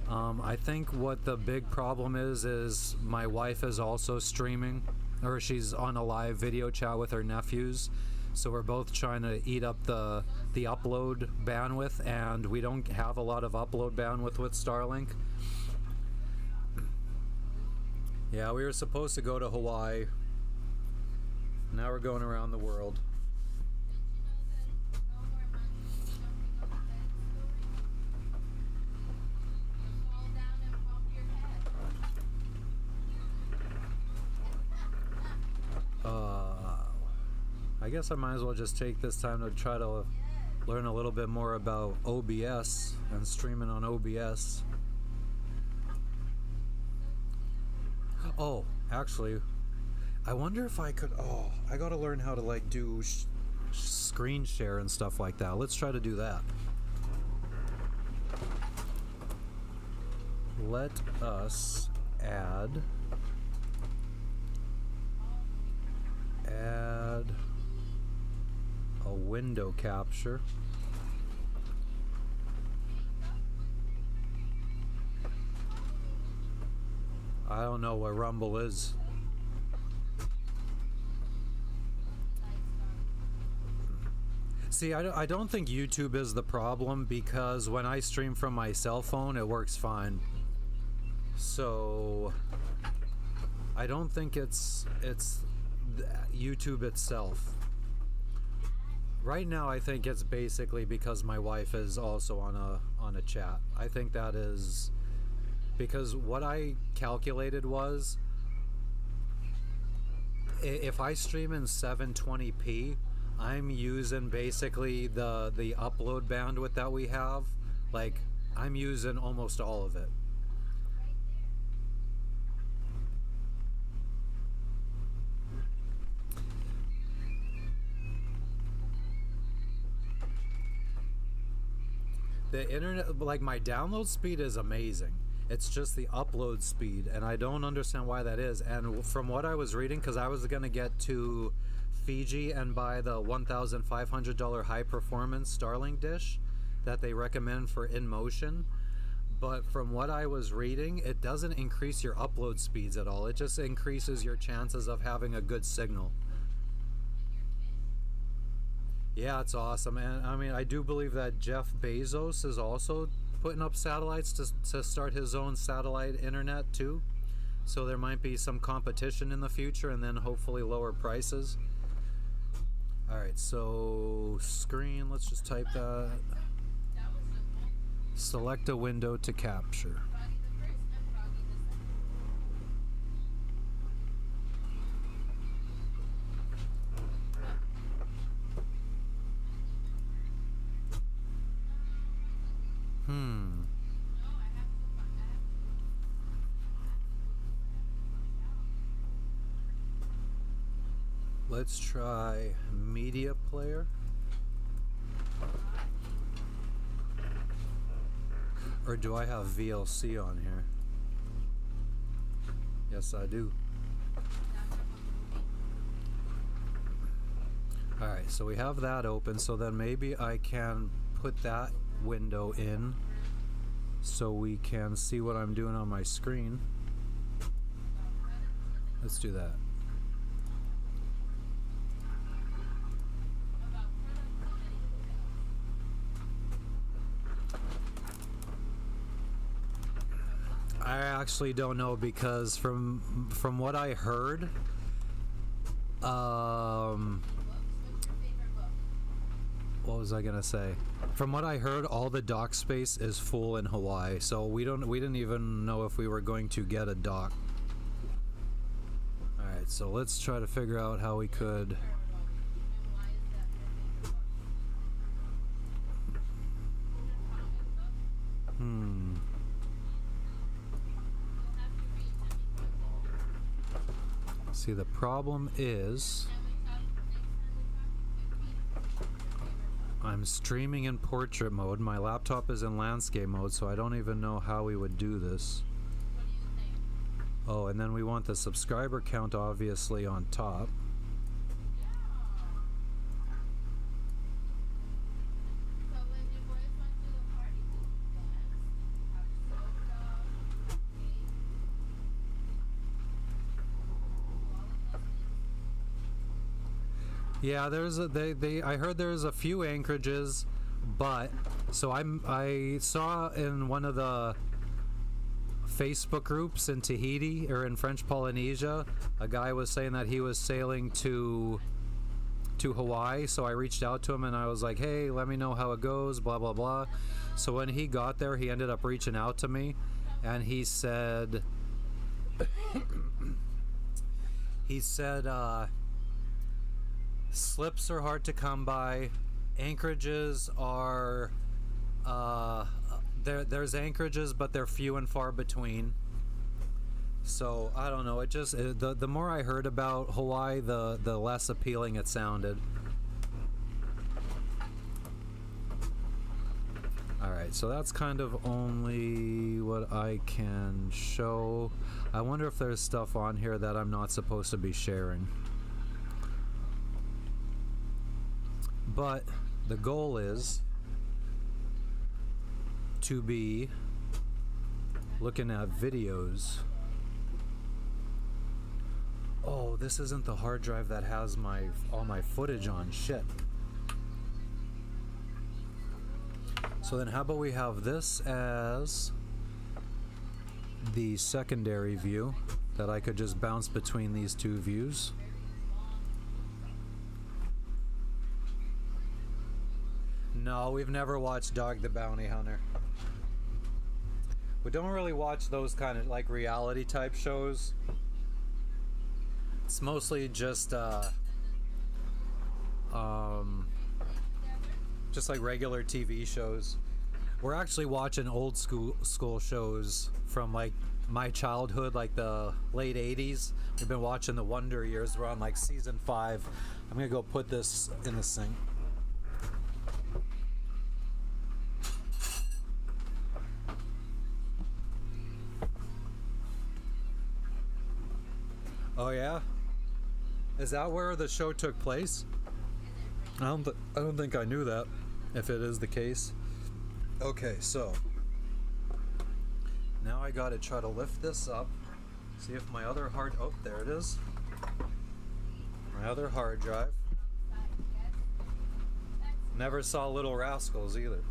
I think what the big problem is my wife is also streaming, or she's on a live video chat with her nephews. So we're both trying to eat up the upload bandwidth, and we don't have a lot of upload bandwidth with Starlink. Yeah, we were supposed to go to Hawaii. Now we're going around the world. I guess I might as well just take this time to try to learn a little bit more about OBS and streaming on OBS. Oh, actually, I wonder if I could. Oh, I gotta learn how to like do screen share and stuff like that. Let's try to do that. Let us add a window capture. I don't know what Rumble is. See, I don't think YouTube is the problem, because when I stream from my cell phone, it works fine. So I don't think it's YouTube itself. Right now, I think it's basically because my wife is also on a chat. I think that is because what I calculated was, if I stream in 720p, I'm using basically the upload bandwidth that we have. Like, I'm using almost all of it. The internet, like, my download speed is amazing. It's just the upload speed, and I don't understand why that is. And from what I was reading, because I was going to get to Fiji and buy the $1,500 high performance Starlink dish that they recommend for InMotion, but from what I was reading, it doesn't increase your upload speeds at all. It just increases your chances of having a good signal. Yeah, it's awesome. And I mean, I do believe that Jeff Bezos is also putting up satellites to start his own satellite internet too. So there might be some competition in the future and then hopefully lower prices. Alright, so screen, let's just type that. Select a window to capture. Let's try media player. Or do I have VLC on here? Yes, I do. Alright, so we have that open, so then maybe I can put that window in so we can see what I'm doing on my screen. Let's do that. I actually don't know, because from what I heard, what was I gonna say? From what I heard, all the dock space is full in Hawaii, so we didn't even know if we were going to get a dock. All right, so let's try to figure out how we could. See, the problem is I'm streaming in portrait mode. My laptop is in landscape mode, so I don't even know how we would do this. Oh, and then we want the subscriber count obviously on top. Yeah, I heard there's a few anchorages, but so I saw in one of the Facebook groups in Tahiti or in French Polynesia, a guy was saying that he was sailing to Hawaii, so I reached out to him and I was like, hey, let me know how it goes, blah blah blah. So when he got there, he ended up reaching out to me and he said slips are hard to come by. Anchorages are there's anchorages, but they're few and far between. So I don't know. It just the more I heard about Hawaii, the less appealing it sounded. All right, so that's kind of only what I can show. I wonder if there's stuff on here that I'm not supposed to be sharing. But the goal is to be looking at videos. Oh, this isn't the hard drive that has all my footage on. Shit. So then how about we have this as the secondary view that I could just bounce between these two views. No, we've never watched Dog the Bounty Hunter. We don't really watch those kind of like reality type shows. It's mostly just like regular TV shows. We're actually watching old school shows from like my childhood, like the late 80s. We've been watching the Wonder Years. We're on like season 5. I'm gonna go put this in the sink. Oh yeah? Is that where the show took place? I don't think I knew that, if it is the case. Okay, so now I gotta try to lift this up, see if my other oh, there it is. My other hard drive. Never saw Little Rascals either.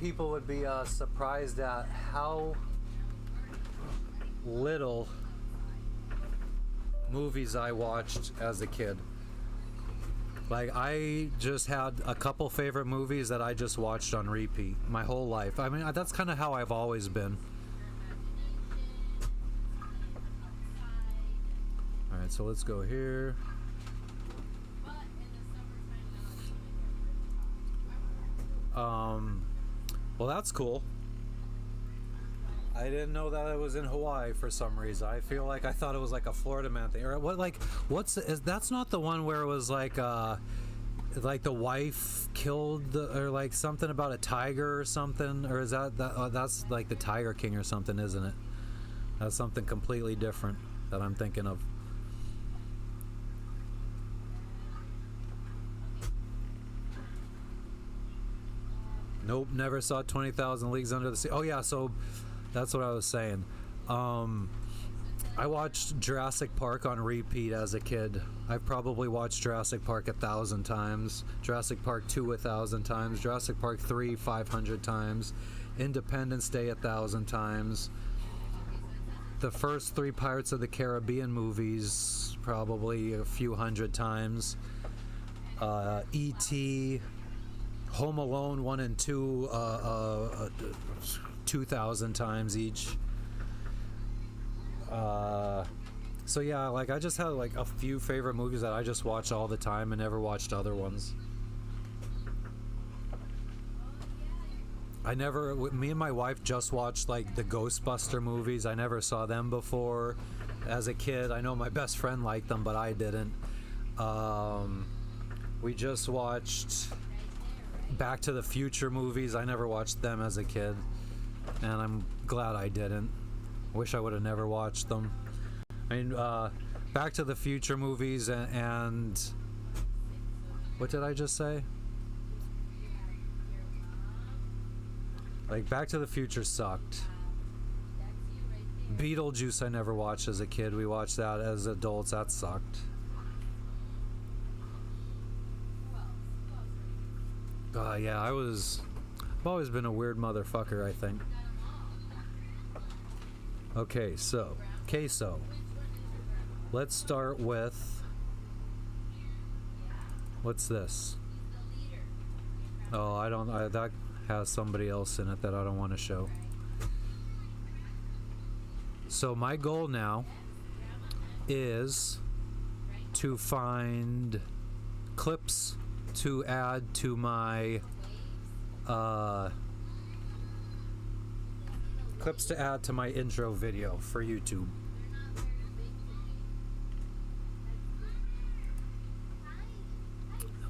people would be surprised at how little movies I watched as a kid. Like, I just had a couple favorite movies that I just watched on repeat my whole life. I mean, that's kind of how I've always been. Alright, so let's go here. Well, that's cool. I didn't know that it was in Hawaii for some reason. I feel like I thought it was like a Florida man thing. Or what? Like, that's not the one where it was like the wife killed or like something about a tiger or something? Or is that's like the Tiger King or something, isn't it? That's something completely different that I'm thinking of. Nope, never saw 20,000 Leagues Under the Sea. Oh yeah, so that's what I was saying. I watched Jurassic Park on repeat as a kid. I've probably watched Jurassic Park 1,000 times, Jurassic Park 2 1,000 times, Jurassic Park 3 500 times, Independence Day 1,000 times. The first 3 Pirates of the Caribbean movies probably a few hundred times. E.T., Home Alone 1 and 2 2,000 times each. So yeah, like I just had like a few favorite movies that I just watch all the time and never watched other ones. Me and my wife just watched like the Ghostbuster movies. I never saw them before as a kid. I know my best friend liked them, but I didn't. We just watched Back to the Future movies. I never watched them as a kid, and I'm glad I didn't. Wish I would have never watched them. I mean, Back to the Future movies and what did I just say? Like, Back to the Future sucked. Beetlejuice I never watched as a kid. We watched that as adults. That sucked. Yeah, I've always been a weird motherfucker, I think. Okay, so, queso. Let's start with, what's this? Oh, that has somebody else in it that I don't want to show. So my goal now is to find clips to add to my intro video for YouTube.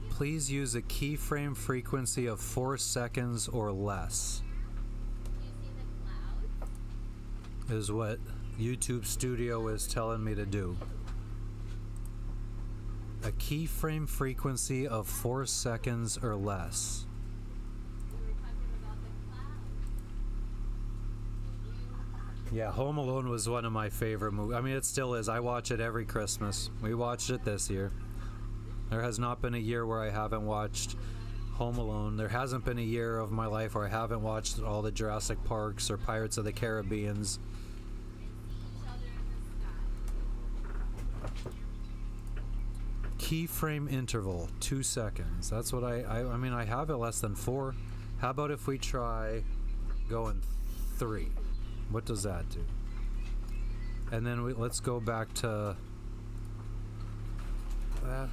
Please use a keyframe frequency of 4 seconds or less. Is what YouTube Studio is telling me to do. A keyframe frequency of 4 seconds or less. Yeah, Home Alone was one of my favorite movies. I mean, it still is. I watch it every Christmas. We watched it this year. There has not been a year where I haven't watched Home Alone. There hasn't been a year of my life where I haven't watched all the Jurassic Parks or Pirates of the Caribbeans. Keyframe interval, 2 seconds. That's what I mean, I have it less than 4. How about if we try going 3? What does that do? And then let's go back to that.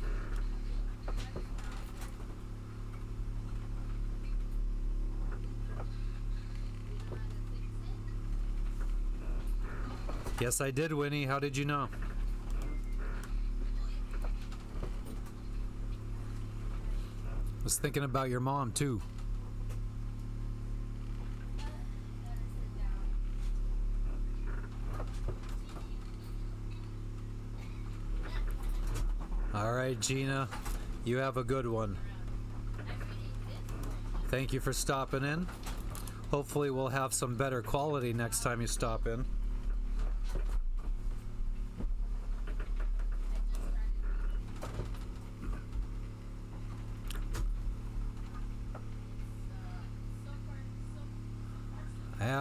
Yes, I did, Winnie. How did you know? I was thinking about your mom, too. All right, Gina. You have a good one. Thank you for stopping in. Hopefully we'll have some better quality next time you stop in.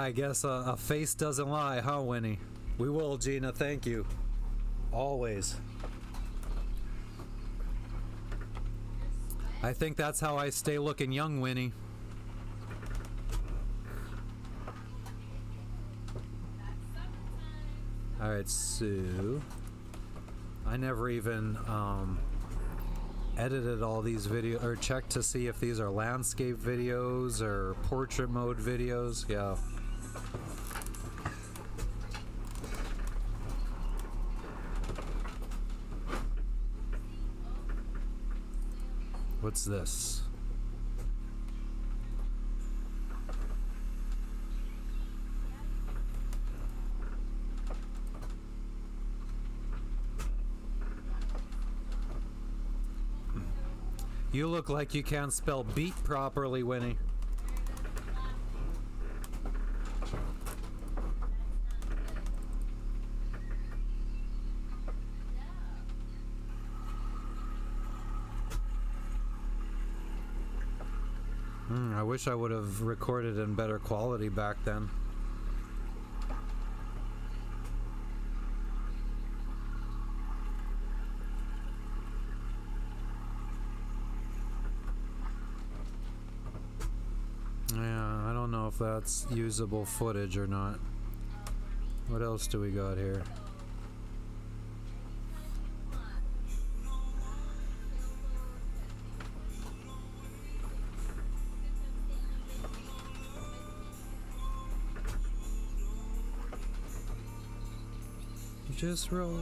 Yeah, I guess a face doesn't lie, huh, Winnie? We will, Gina. Thank you. Always. I think that's how I stay looking young, Winnie. Alright, so I never even edited all these videos or checked to see if these are landscape videos or portrait mode videos. Yeah. What's this? You look like you can't spell beat properly, Winnie. I wish I would have recorded in better quality back then. Yeah, I don't know if that's usable footage or not. What else do we got here? Just roll.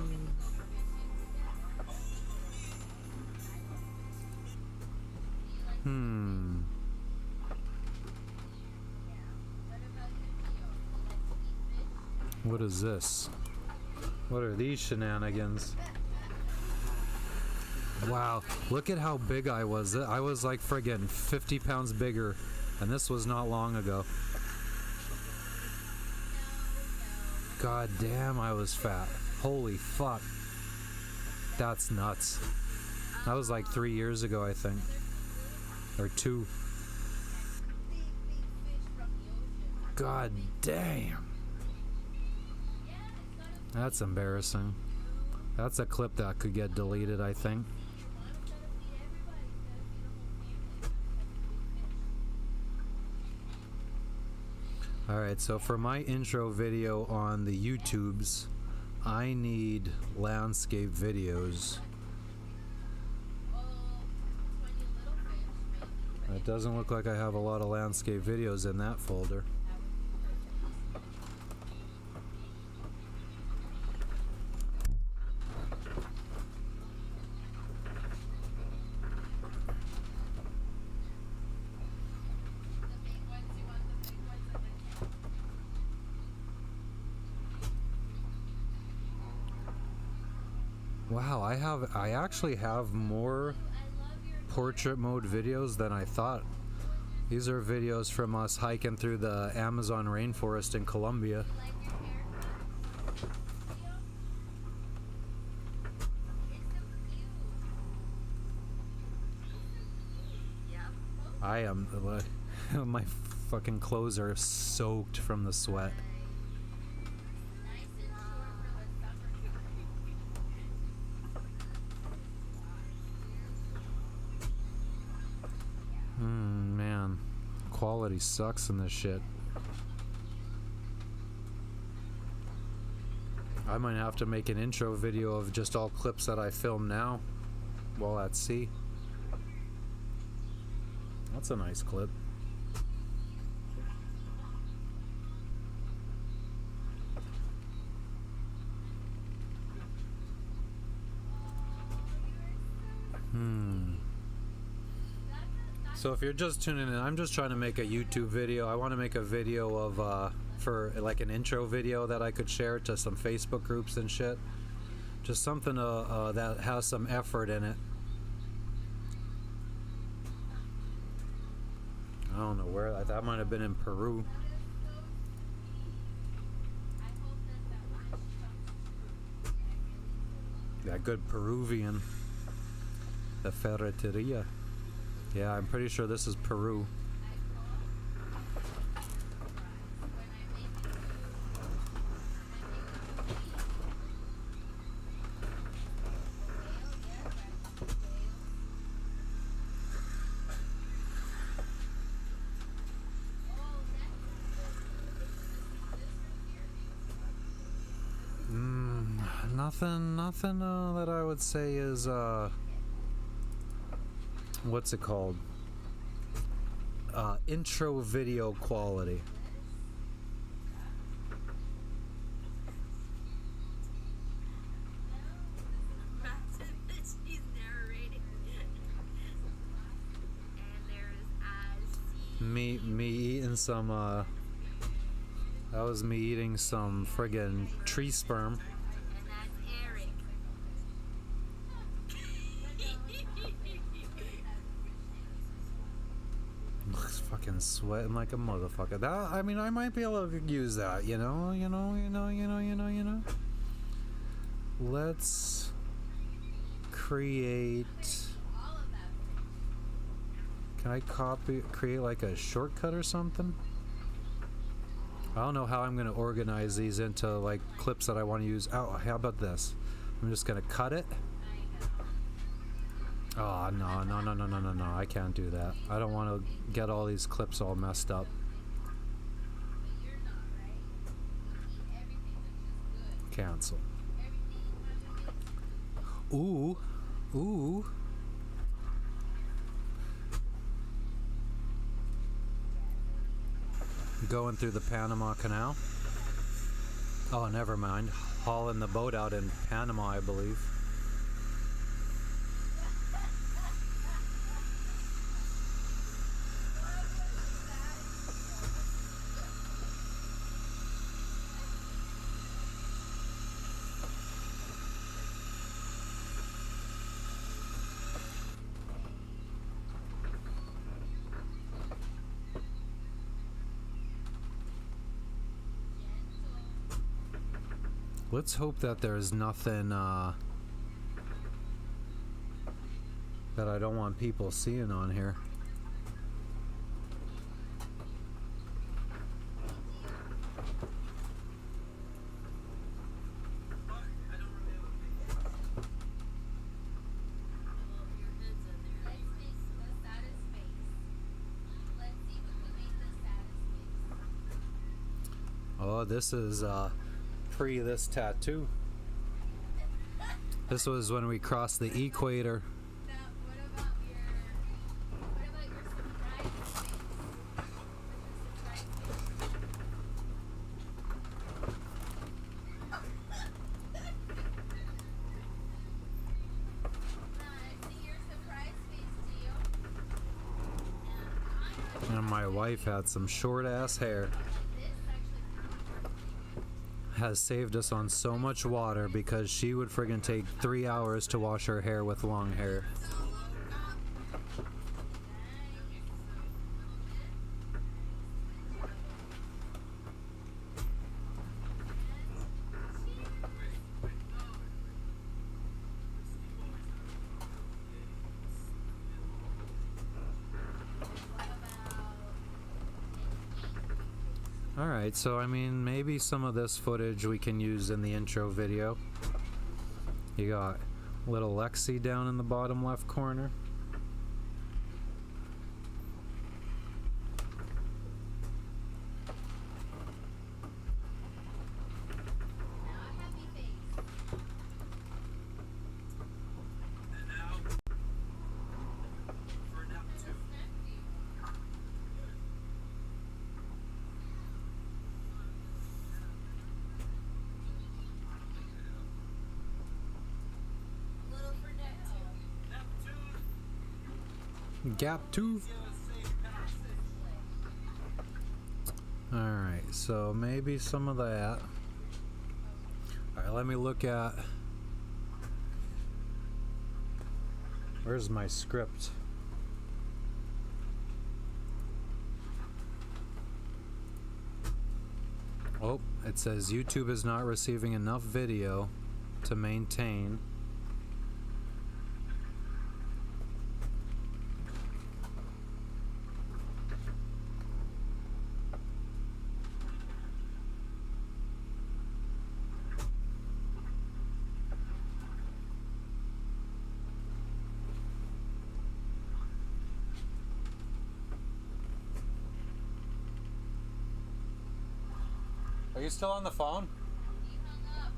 What is this? What are these shenanigans? Wow, look at how big I was. I was like friggin' 50 pounds bigger, and this was not long ago. God damn, I was fat. Holy fuck. That's nuts. That was like 3 years ago, I think. Or 2. God damn. That's embarrassing. That's a clip that could get deleted, I think. Alright, so for my intro video on the YouTubes, I need landscape videos. It doesn't look like I have a lot of landscape videos in that folder. Wow, I actually have more portrait mode videos than I thought. These are videos from us hiking through the Amazon rainforest in Colombia. I am, my fucking clothes are soaked from the sweat. Man, quality sucks in this shit. I might have to make an intro video of just all clips that I film now while at sea. That's a nice clip. So if you're just tuning in, I'm just trying to make a YouTube video. I want to make a video of, for like an intro video that I could share to some Facebook groups and shit. Just something that has some effort in it. I don't know where, that might have been in Peru. That good Peruvian. The ferreteria. Yeah, I'm pretty sure this is Peru. Nothing that I would say is what's it called? Intro video quality. She's narrating. And there's Me eating some that was me eating some friggin' tree sperm. and that's Eric. Looks fucking sweating like a motherfucker. That, I mean, I might be able to use that, you know. Let's create. Can I create like a shortcut or something? I don't know how I'm gonna organize these into like clips that I want to use. Oh, how about this? I'm just gonna cut it. Oh, no, I can't do that. I don't want to get all these clips all messed up. Cancel. Ooh. Going through the Panama Canal. Oh, never mind. Hauling the boat out in Panama, I believe. Let's hope that there's nothing that I don't want people seeing on here. Oh, this is pre this tattoo. This was when we crossed the equator. What about your surprise face? What's your surprise face? I see your surprise face to you. And my wife had some short ass hair. Has saved us on so much water because she would friggin' take 3 hours to wash her hair with long hair. Alright, so I mean, maybe some of this footage we can use in the intro video. You got little Lexi down in the bottom left corner. Gap tooth. Alright, so maybe some of that. Alright, let me look at. Where's my script? Oh, it says YouTube is not receiving enough video to maintain. Are you still on the phone? He hung up.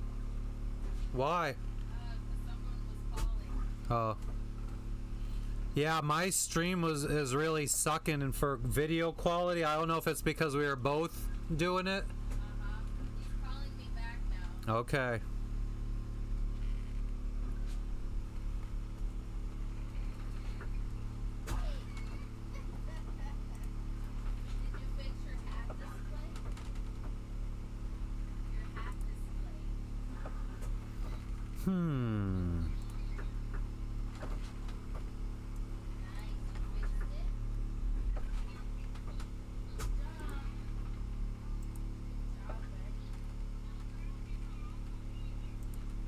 Why? 'Cause someone was calling. Oh. Yeah, my stream is really sucking, and for video quality, I don't know if it's because we were both doing it. He's calling me back now. Okay. Did you fix your hat display? Your hat display. Hmm. Nice. You fixed it? Good job. Good job, Becky.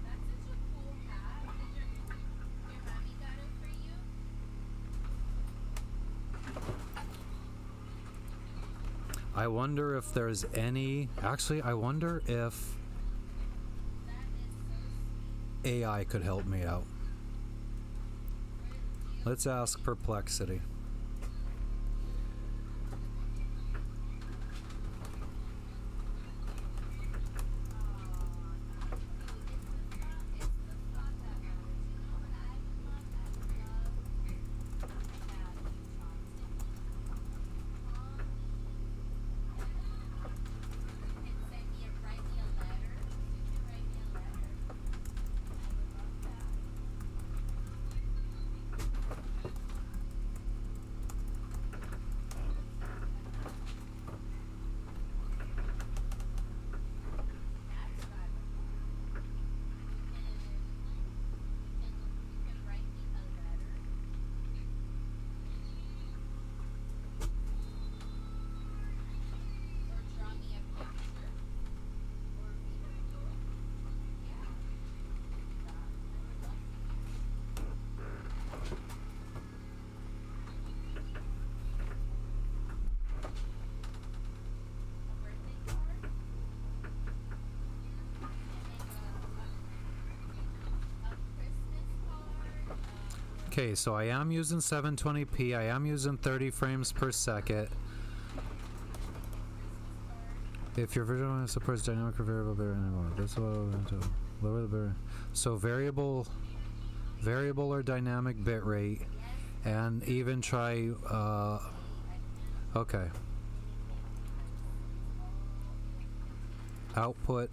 That's such a cool hat. Did your mommy got it for you? I wonder if there's any. Actually, I wonder if That is so sweet. AI could help me out. Really? Let's ask Perplexity. Okay, so I am using 720p, I am using 30 frames per second. If your version supports dynamic or variable bitrate, this will lower the bitrate. So variable or dynamic bitrate, and even try. Okay. Output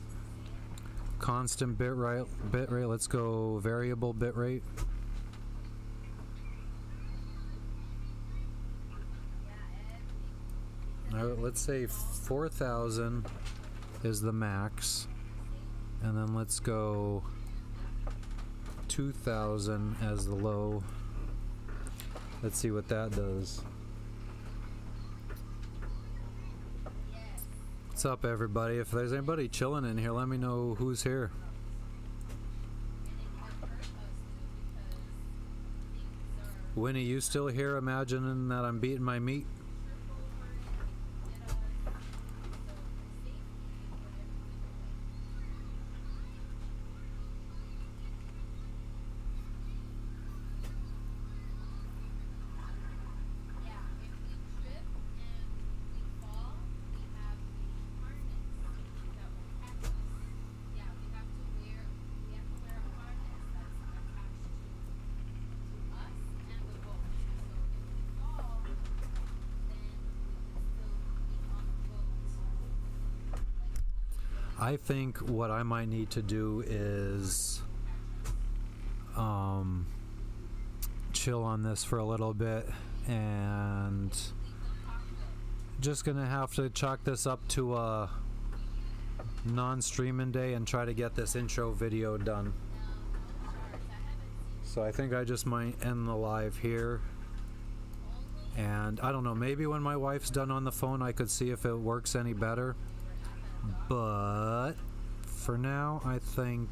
constant bitrate. Let's go variable bitrate. Let's say 4,000 is the max, and then let's go 2,000 as the low. Let's see what that does. What's up, everybody? If there's anybody chilling in here, let me know who's here. Winnie, you still here imagining that I'm beating my meat? I think what I might need to do is chill on this for a little bit, and just gonna have to chalk this up to a non-streaming day and try to get this intro video done. So I think I just might end the live here, and I don't know, maybe when my wife's done on the phone I could see if it works any better. But for now, I think